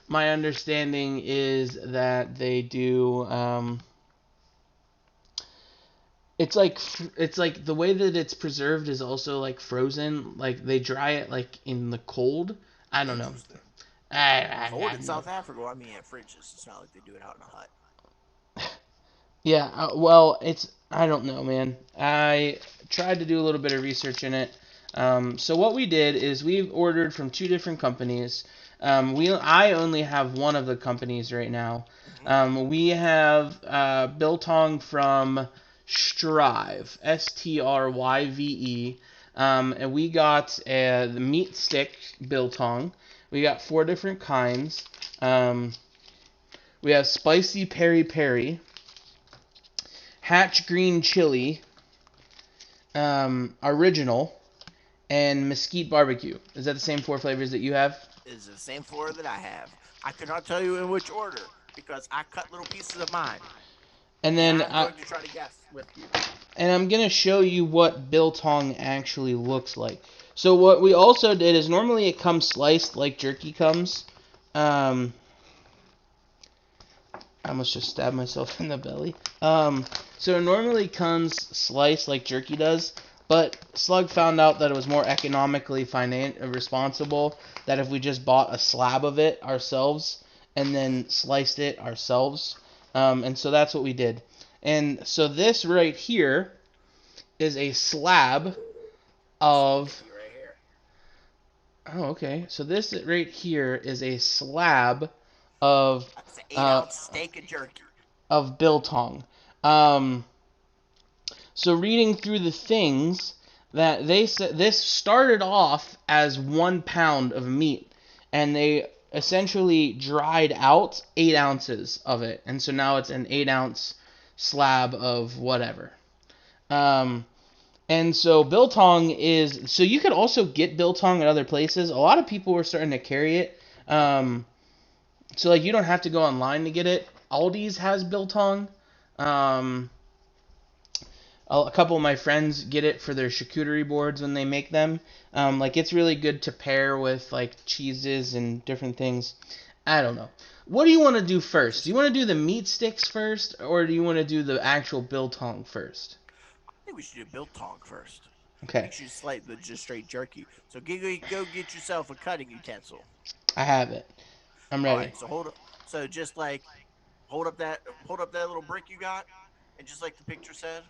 my understanding is that they do. It's like the way that it's preserved is also like frozen. Like they dry it like in the cold. I don't know. Interesting. I Cold in have no. South Africa. I mean, at fridges. It's not like they do it out in a hut. Yeah, well, it's I don't know, man. I tried to do a little bit of research in it. So what we did is we've ordered from two different companies. I only have one of the companies right now. Mm-hmm. We have Biltong from Strive, Stryve, and we got the meat stick Biltong. We got four different kinds. We have spicy peri peri, Hatch Green Chili, Original, and Mesquite Barbecue. Is that the same four flavors that you have? It's the same floor that I have. I cannot tell you in which order because I cut little pieces of mine, And and then, I'm going to try to guess with you. and I'm gonna show you what biltong actually looks like. So what we also did is normally it comes sliced like jerky comes. I almost just stabbed myself in the belly. So it normally comes sliced like jerky does, but Slug found out that it was more economically responsible that if we just bought a slab of it ourselves and then sliced it ourselves. And so that's what we did. And so this right here is a slab of. Right here. Oh, okay. So this right here is a slab of That's an 8 uh, ounce steak of jerky. of biltong. Um, so reading through the things that they said, this started off as 1 pound of meat, and they essentially dried out 8 ounces of it, and so now it's an 8 ounce slab of whatever. Um, and so biltong is so you could also get biltong at other places. A lot of people were starting to carry it. So like you don't have to go online to get it. Aldi's has biltong. Um, a couple of my friends get it for their charcuterie boards when they make them. Like it's really good to pair with like cheeses and different things. I don't know. What do you want to do first? Do you want to do the meat sticks first, or do you want to do the actual biltong first? I think we should do biltong first. Okay. Make sure you slice the just straight jerky. So go get yourself a cutting utensil. I have it. I'm All ready. right, so hold up. So just like hold up that little brick you got, and just like the picture said,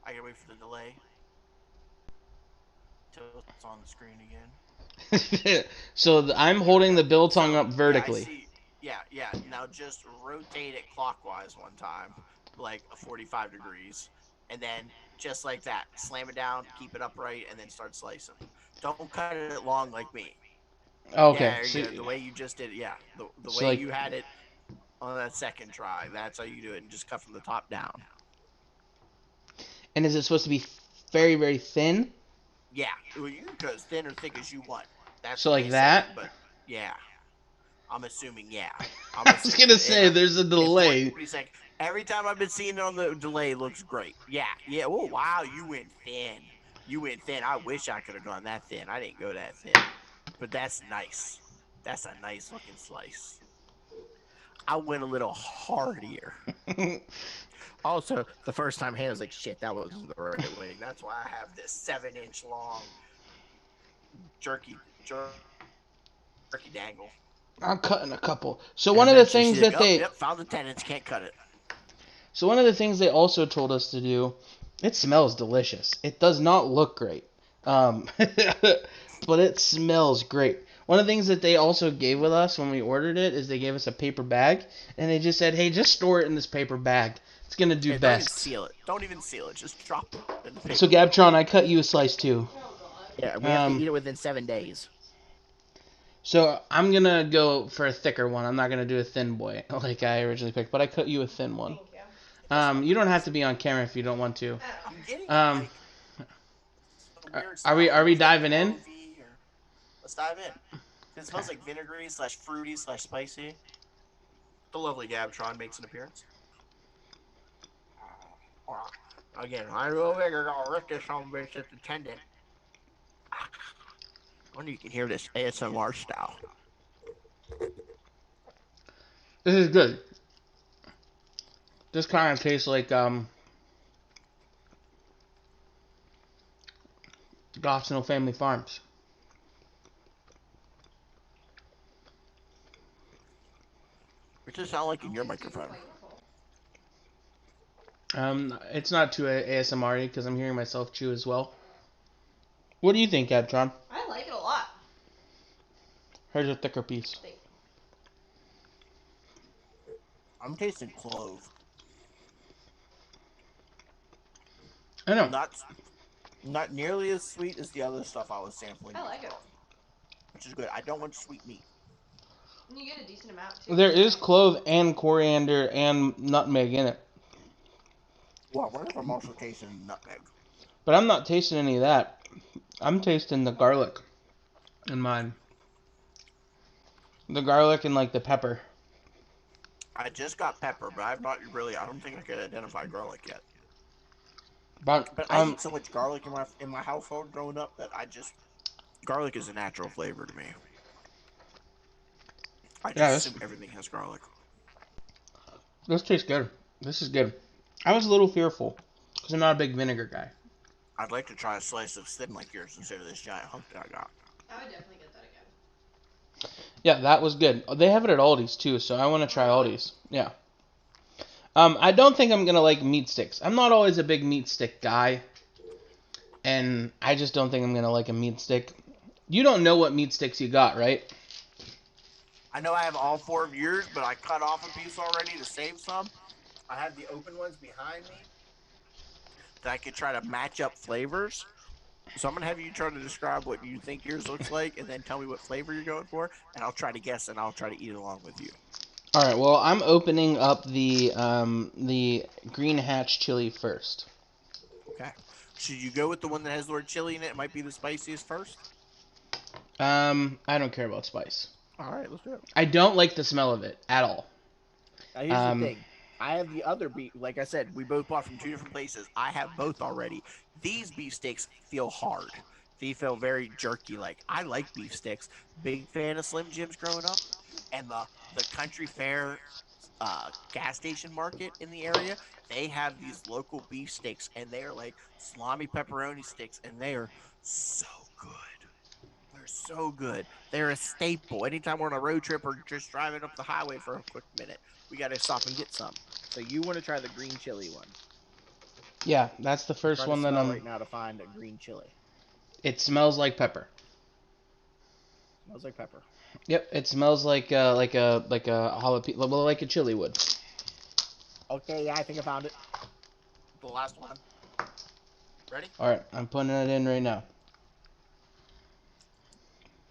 I gotta wait for the delay till it's on the screen again. So I'm There we holding go. the biltong So up yeah, I vertically. see. Yeah, yeah. Now just rotate it clockwise one time, like 45 degrees, and then just like that, slam it down, keep it upright, and then start slicing. Don't cut it long like me. Yeah, Okay, there you so go. The way you just did it. Yeah, the so way like, you had it on that second try. That's how you do it, and just cut from the top down. and is it supposed to be very very thin? Yeah, well, you can go as thin or thick as you want. That's So what like they say. that? But yeah, I'm assuming. Yeah, I'm I was assuming. gonna say there's a In delay. 40 seconds, every time I've been seeing it on the delay, it looks great. Yeah, yeah. Oh wow, you went thin. You went thin. I wish I could have gone that thin. I didn't go that thin, but that's nice. That's a nice looking slice. I went a little hardier. Also, the first time hand was like, shit, that wasn't the right wing. That's why I have this 7-inch long jerky dangle. I'm cutting a couple. So And one of the eventually she's things like, that oh, they yep, found the 10-inch, can't cut it. so one of the things they also told us to do, it smells delicious. It does not look great. But it smells great. One of the things that they also gave with us when we ordered it is they gave us a paper bag and they just said, "Hey, just store it in this paper bag. It's gonna do Yeah, don't even best." seal it. Don't even seal it. Just drop it in the So paper. Gabtron, I cut you a slice too. Oh god. Yeah, we have to Um, eat it within 7 days. so I'm gonna go for a thicker one. I'm not gonna do a thin boy like I originally picked, but I cut you a thin one. Thank you. That's not You don't have nice. to be on camera if you don't want to. Oh. I'm getting Um, like some weird are smell. we I don't are know we if it's like diving in? clovey or. Let's dive in. It Okay. smells like vinegary slash fruity slash spicy. The lovely Gabtron makes an appearance. Again, I go bigger, gonna rip this on bitch at the tendon. I wonder if you can hear this ASMR style. This is good. This kind of tastes like Gosnell Family Farms. It just sound like in your microphone. It's not too ASMR because I'm hearing myself chew as well. What do you think, Gabtron? I like it a lot. Here's a thicker piece. I'm tasting clove. I know. Not nearly as sweet as the other stuff I was sampling. I like it. Which is good. I don't want sweet meat. And you get a decent amount too. There is clove and coriander and nutmeg in it, Well, I wonder if I'm also tasting nutmeg. but I'm not tasting any of that. I'm tasting the garlic in mine. The garlic and like the pepper. I just got pepper, but I've not really. I don't think I could identify garlic yet. But But I eat so much garlic in my household growing up that garlic is a natural flavor to me. I yeah, just assume everything has garlic. this tastes good. This is good. I was a little fearful because I'm not a big vinegar guy. I'd like to try a slice of thin like yours instead of this giant hunk that I got. I would definitely get that again. Yeah, that was good. They have it at Aldi's too, so I want to try Aldi's. Yeah. I don't think I'm gonna like meat sticks. I'm not always a big meat stick guy, and I just don't think I'm gonna like a meat stick. You don't know what meat sticks you got, right? I know I have all 4 of yours, but I cut off a piece already to save some. I have the open ones behind me that I could try to match up flavors. So I'm gonna have you try to describe what you think yours looks like, and then tell me what flavor you're going for, and I'll try to guess, and I'll try to eat it along with you. All right. Well, I'm opening up the green hatch chili first. Okay. Should you go with the one that has the word chili in it? It might be the spiciest first. I don't care about spice. All right, let's do it. I don't like the smell of it at all. Now here's the thing. I have the other beef. Like I said, we both bought from 2 different places. I have both already. These beef sticks feel hard. They feel very jerky. Like I like beef sticks. Big fan of Slim Jims growing up, and the Country Fair gas station market in the area. They have these local beef sticks, and they are like salami pepperoni sticks, and they are so good. They're so good. They're a staple. Anytime we're on a road trip or just driving up the highway for a quick minute, we got to stop and get some. So you want to try the green chili one. Yeah, that's the first Try to one that smell right now to find a green chili. It smells like pepper. Smells like pepper. Yep, it smells like a jalapeno, well, like a chili would. Okay, yeah, I think I found it. The last one. Ready? All right, I'm putting it in right now.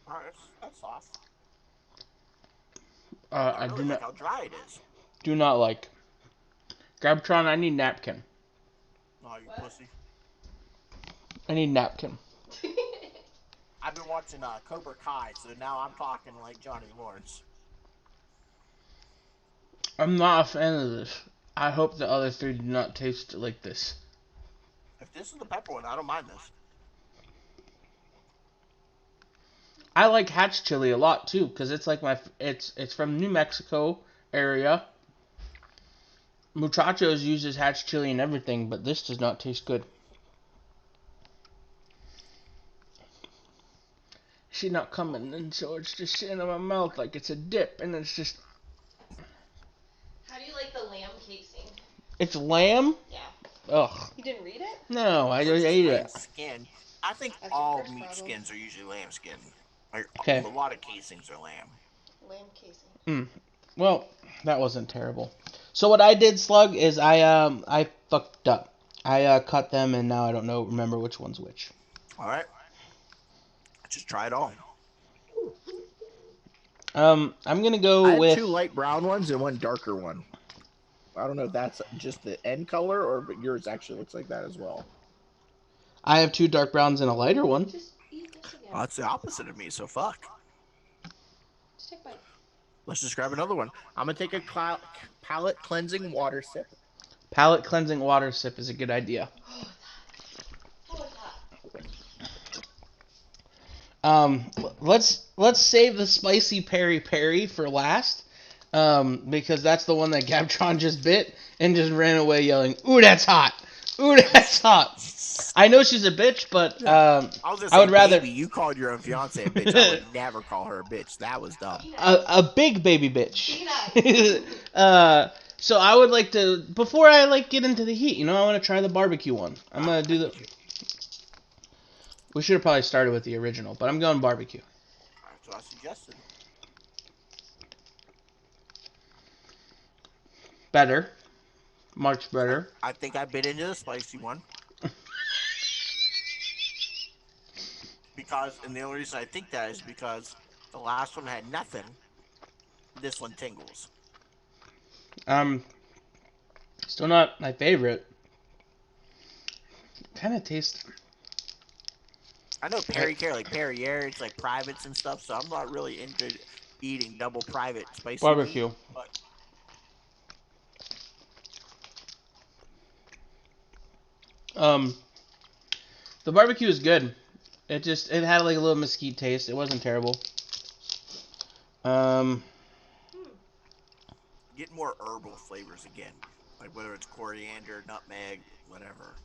All right, that's soft. I really do like not how dry it is. do not like. Gabtron, I need napkin. Oh, you What? pussy. I need napkin. I've been watching Cobra Kai, so now I'm talking like Johnny Lawrence. I'm not a fan of this. I hope the other three do not taste like this. If this is the pepper one, I don't mind this. I like Hatch chili a lot too, cause it's like it's from New Mexico area. Muchachos uses Hatch chili and everything, but this does not taste good. She's not coming, and so it's just sitting in my mouth like it's a dip, and it's just. How do you like the lamb casing? It's lamb. Yeah. Ugh. You didn't read it? No, I just It's ate lamb it. skin. I think That's your all first meat problem. skins are usually lamb skin. Like, Okay. a lot of casings are lamb. Lamb casing. Well, that wasn't terrible. So what I did, Slug, is I fucked up. I cut them, and now I don't remember which one's which. All right. Just try it all. I'm gonna go I have with. 2 light brown ones and 1 darker one. I don't know if that's just the end color or but yours actually looks like that as well. I have 2 dark browns and a lighter one. Just eat this again. Oh, it's the opposite of me, so fuck. Just take a bite. Let's just grab another one. I'm gonna take a palate cleansing water sip. Palate cleansing water sip is a good idea. Oh, it's hot. Let's save the spicy peri peri for last. Because that's the one that Gabtron just bit and just ran away yelling, "Ooh, that's hot! Ooh, that's hot!" I know she's a bitch, but I would rather baby. You called your own fiance a bitch. I would never call her a bitch. That was dumb. a big baby bitch. So I would like to, before I like get into the heat, I want to try the barbecue one. I'm gonna do the. We should have probably started with the original, but I'm going barbecue. That's what I suggested. Better. Much better. I think I bit into the spicy one. And the only reason I think that is because the last one had nothing. This one tingles. Still not my favorite. Kind of tastes. I know Perrier, like Perrier, it's like privates and stuff, so I'm not really into eating double private spicy Barbecue. meat, but The barbecue is good. It had like a little mesquite taste. It wasn't terrible. get more herbal flavors again, like whether it's coriander, nutmeg, whatever,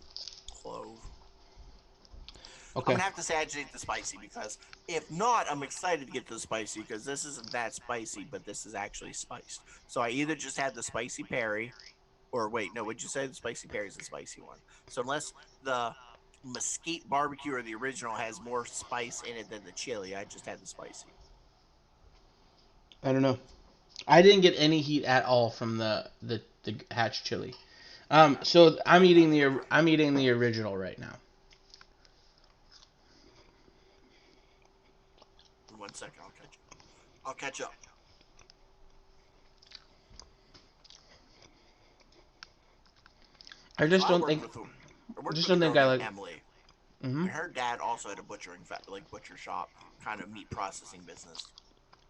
clove. Okay. I'm gonna have to say I just ate the spicy because if not, I'm excited to get the spicy because this isn't that spicy, but this is actually spiced. So I either just had the spicy peri, or wait, no, would you say the spicy peri is the spicy one? So unless the mesquite barbecue or the original has more spice in it than the chili, I just had the spicy. I don't know. I didn't get any heat at all from the Hatch chili. So I'm eating the original right now. 1 second, I'll catch up. I just don't think I like Emily. Mm-hmm. Her dad also had a butcher shop, kind of meat processing business.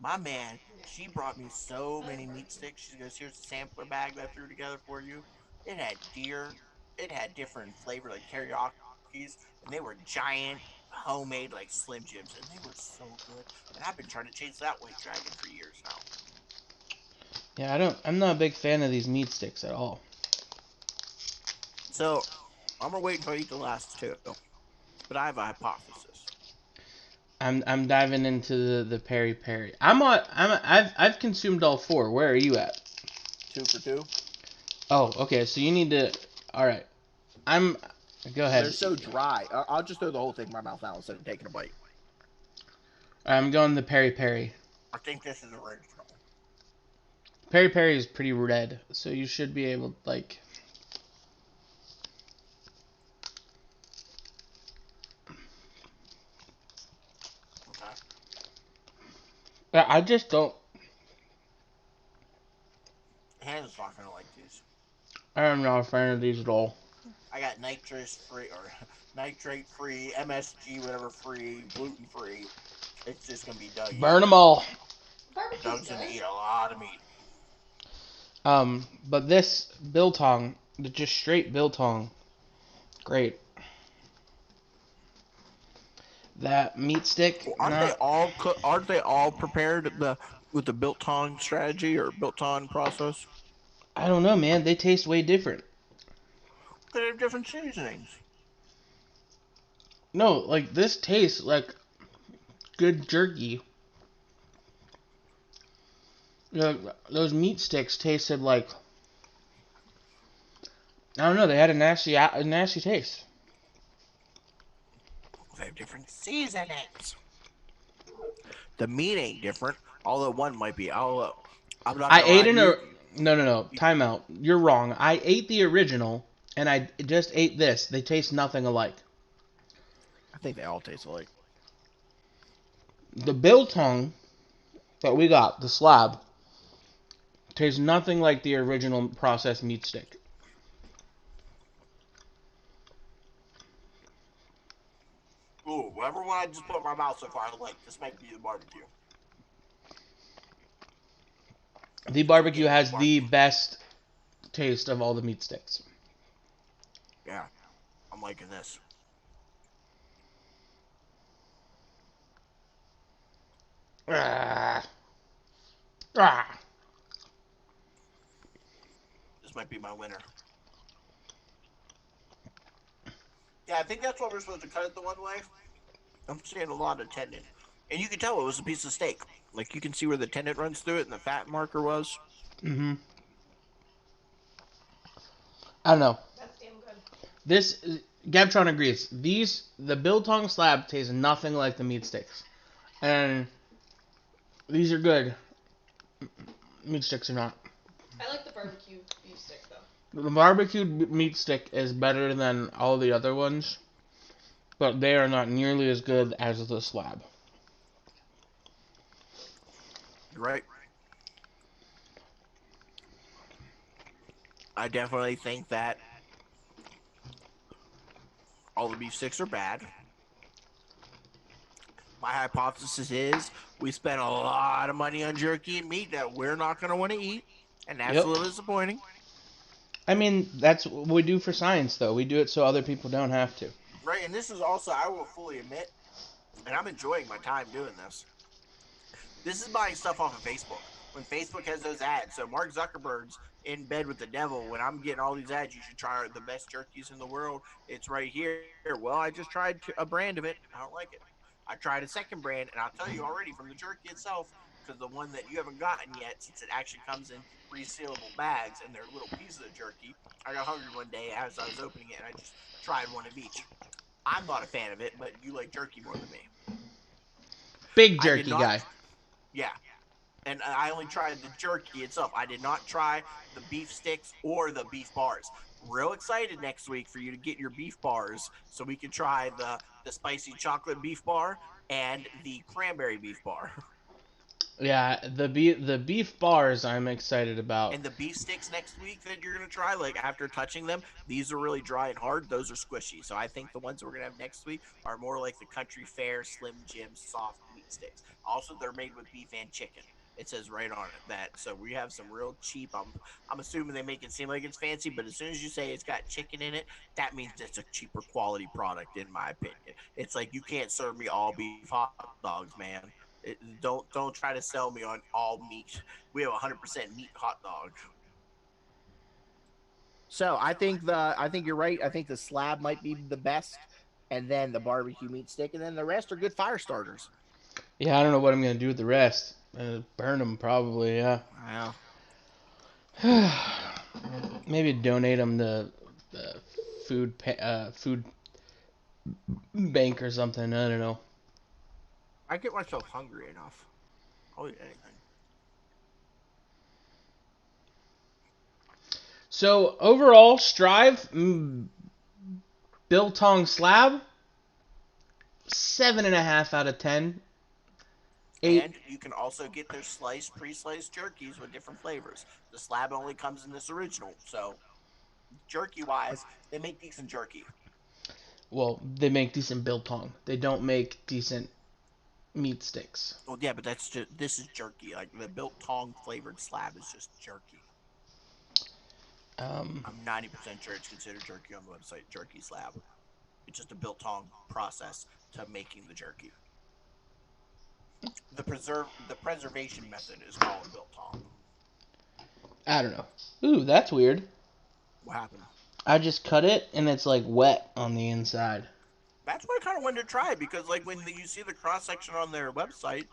My man, she brought me so many meat sticks. She goes, "Here's a sampler bag that I threw together for you." It had deer. It had different flavor, like teriyakis, and they were giant, homemade, like Slim Jims, and they were so good. And I've been trying to chase that white dragon for years now. Yeah, I'm not a big fan of these meat sticks at all. So, I'm gonna wait until I eat the last two. But I have a hypothesis. I'm diving into the peri peri. I've consumed all four. Where are you at? 2 for 2. Oh, okay. So you need to. All right. I'm. Go ahead. They're so dry. I'll just throw the whole thing in my mouth now instead of taking a bite. I'm going the peri peri. I think this is original. Peri peri is pretty red, so you should be able like. Okay. Yeah, I just don't. Hannah's not gonna like these. I'm not a fan of these at all. I got nitrate free or nitrate free, MSG whatever free, gluten free. It's just gonna be Dougie. Burn them all. Barbecue's Doug's good. gonna eat a lot of meat. But this biltong, just straight biltong, great. That meat stick, Aren't they not. all aren't they all prepared with the Biltong strategy or Biltong process? I don't know, man. They taste way different. They have different seasonings. No, like this tastes like good jerky. You know, those meat sticks tasted like I don't know. They had a nasty taste. They have different seasonings. The meat ain't different, although one might be. I'm not I gonna lie ate to you. no. Time out. You're wrong. I ate the original, and I just ate this. They taste nothing alike. I think they all taste alike. The biltong that we got, the slab, tastes nothing like the original processed meat stick. Ooh, whatever one I just put in my mouth so far, I like this might be the barbecue. The barbecue has the best taste of all the meat sticks. Yeah, I'm liking this. Ah. Ah. This might be my winner. Yeah, I think that's what we're supposed to cut it the one way. I'm seeing a lot of tendon. And you can tell it was a piece of steak. Like, you can see where the tendon runs through it and the fat marker was. Mm-hmm. I don't know. That's damn good. This Gabtron agrees. The biltong slab tastes nothing like the meat sticks, and these are good. Meat sticks are not. I like the barbecue beef stick though. The barbecued meat stick is better than all the other ones, but they are not nearly as good as the slab. You're right. I definitely think that all the beef sticks are bad. My hypothesis is we spent a lot of money on jerky and meat that we're not going to want to eat, and that's Yep. a little disappointing. I mean, that's what we do for science, though. We do it so other people don't have to. Right, and this is also, I will fully admit, and I'm enjoying my time doing this. This is buying stuff off of Facebook. When Facebook has those ads, so Mark Zuckerberg's in bed with the devil. When I'm getting all these ads, you should try the best jerkies in the world. It's right here. Well, I just tried a brand of it. I don't like it. I tried a second brand, and I'll tell you already from the jerky itself, because the one that you haven't gotten yet, since it actually comes in resealable bags and they're little pieces of jerky, I got hungry one day as I was opening it, and I just tried one of each. I'm not a fan of it, but you like jerky more than me. Big I did jerky not. guy. Yeah, and I only tried the jerky itself. I did not try the beef sticks or the beef bars. Real excited next week for you to get your beef bars so we can try the spicy chocolate beef bar and the cranberry beef bar. Yeah, the beef bars I'm excited about. And the beef sticks next week that you're going to try, like after touching them, these are really dry and hard. Those are squishy. So I think the ones we're going to have next week are more like the Country Fare Slim Jim soft meat sticks. Also, they're made with beef and chicken. It says right on it that. So we have some real cheap. I'm assuming they make it seem like it's fancy, but as soon as you say it's got chicken in it, that means it's a cheaper quality product, in my opinion. It's like you can't serve me all beef hot dogs, man. Don't try to sell me on all meat. We have 100% meat hot dog. So I think you're right. I think the slab might be the best. and then the barbecue meat stick, and then the rest are good fire starters. Yeah, I don't know what I'm gonna do with the rest. Burn them probably. Yeah. Wow. Maybe donate them to the food bank or something. I don't know. I get myself hungry enough. I'll eat anything. So overall, Strive Biltong slab 7.5 out of 10. 8. And you can also get their pre-sliced jerkies with different flavors. The slab only comes in this original, so jerky-wise, they make decent jerky. Well, they make decent biltong. They don't make decent meat sticks. Well, yeah, but this is jerky. Like the Biltong flavored slab is just jerky. I'm 90% sure it's considered jerky on the website. Jerky slab. It's just a Biltong process to making the jerky. The preservation method is called Biltong. I don't know. Ooh, that's weird. What happened? I just cut it and it's like wet on the inside. That's what I kind of wanted to try because, like, when you see the cross section on their website,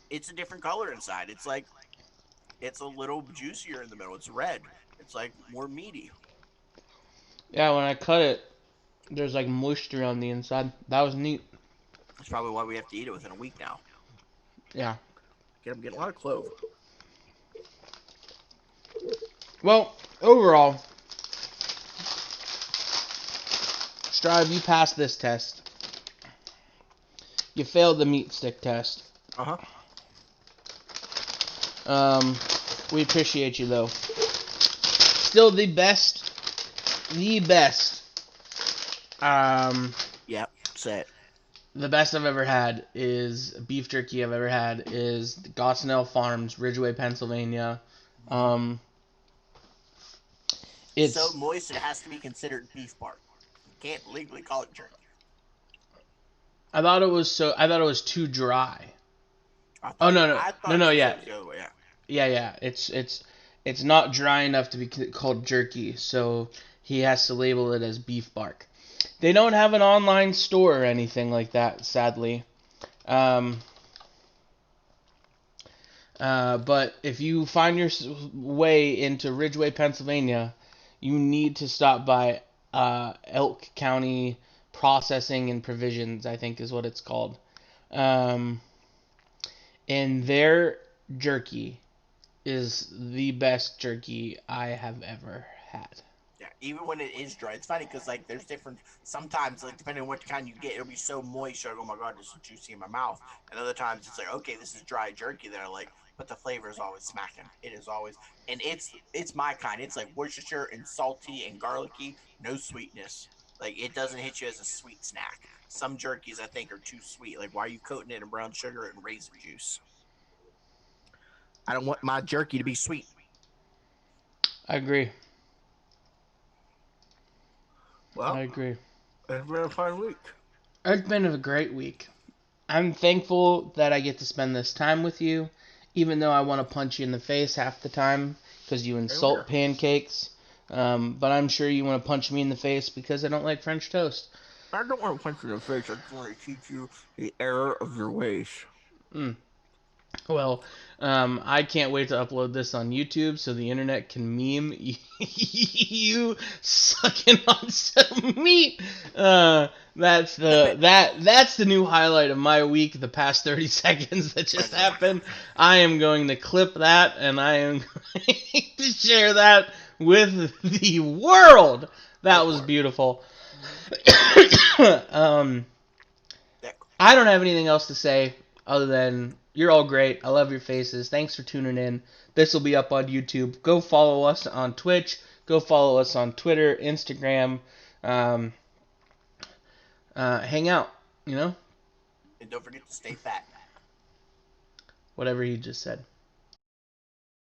it's a different color inside. It's like it's a little juicier in the middle. It's red. It's like more meaty. Yeah, when I cut it, there's like moisture on the inside. That was neat. That's probably why we have to eat it within a week now. Yeah. I'm getting a lot of clove. Well, overall, Strive, you passed this test. You failed the meat stick test. We appreciate you though. Still the best. Yep, say it. The best I've ever had is beef jerky I've ever had is Gosnell Farms, Ridgeway, Pennsylvania. It's so moist it has to be considered beef bark. You can't legally call it jerky. I thought it was too dry. No, yeah. It's not dry enough to be called jerky, so he has to label it as beef bark. They don't have an online store or anything like that, sadly. But if you find your way into Ridgeway, Pennsylvania, you need to stop by Elk County Processing and Provisions, I think is what it's called. And their jerky is the best jerky I have ever had. Yeah, even when it is dry, it's funny because like there's different. Sometimes like depending on what kind you get, it'll be so moist. You're like, oh my god, this is juicy in my mouth. And other times it's like, okay, this is dry jerky. That are like, but the flavor is always smacking. It is always, and it's my kind. It's like Worcestershire and salty and garlicky, no sweetness. Like it doesn't hit you as a sweet snack. Some jerkies I think are too sweet. Like why are you coating it in brown sugar and raisin juice? I don't want my jerky to be sweet. I agree. Well, I agree. It's been a fun week. It's been a great week. I'm thankful that I get to spend this time with you, even though I want to punch you in the face half the time because you insult pancakes. But I'm sure you want to punch me in the face because I don't like French toast. I don't want to punch you in the face. I just want to teach you the error of your ways. Well, I can't wait to upload this on YouTube so the internet can meme you sucking on some meat. That's the new highlight of my week. The past 30 seconds that just happened. I am going to clip that and I am going to share that with the world. That was beautiful. I don't have anything else to say other than you're all great. I love your faces. Thanks for tuning in. This will be up on YouTube. Go follow us on Twitch. Go follow us on Twitter, Instagram. Hang out, you know? And don't forget to stay fat. Whatever he just said.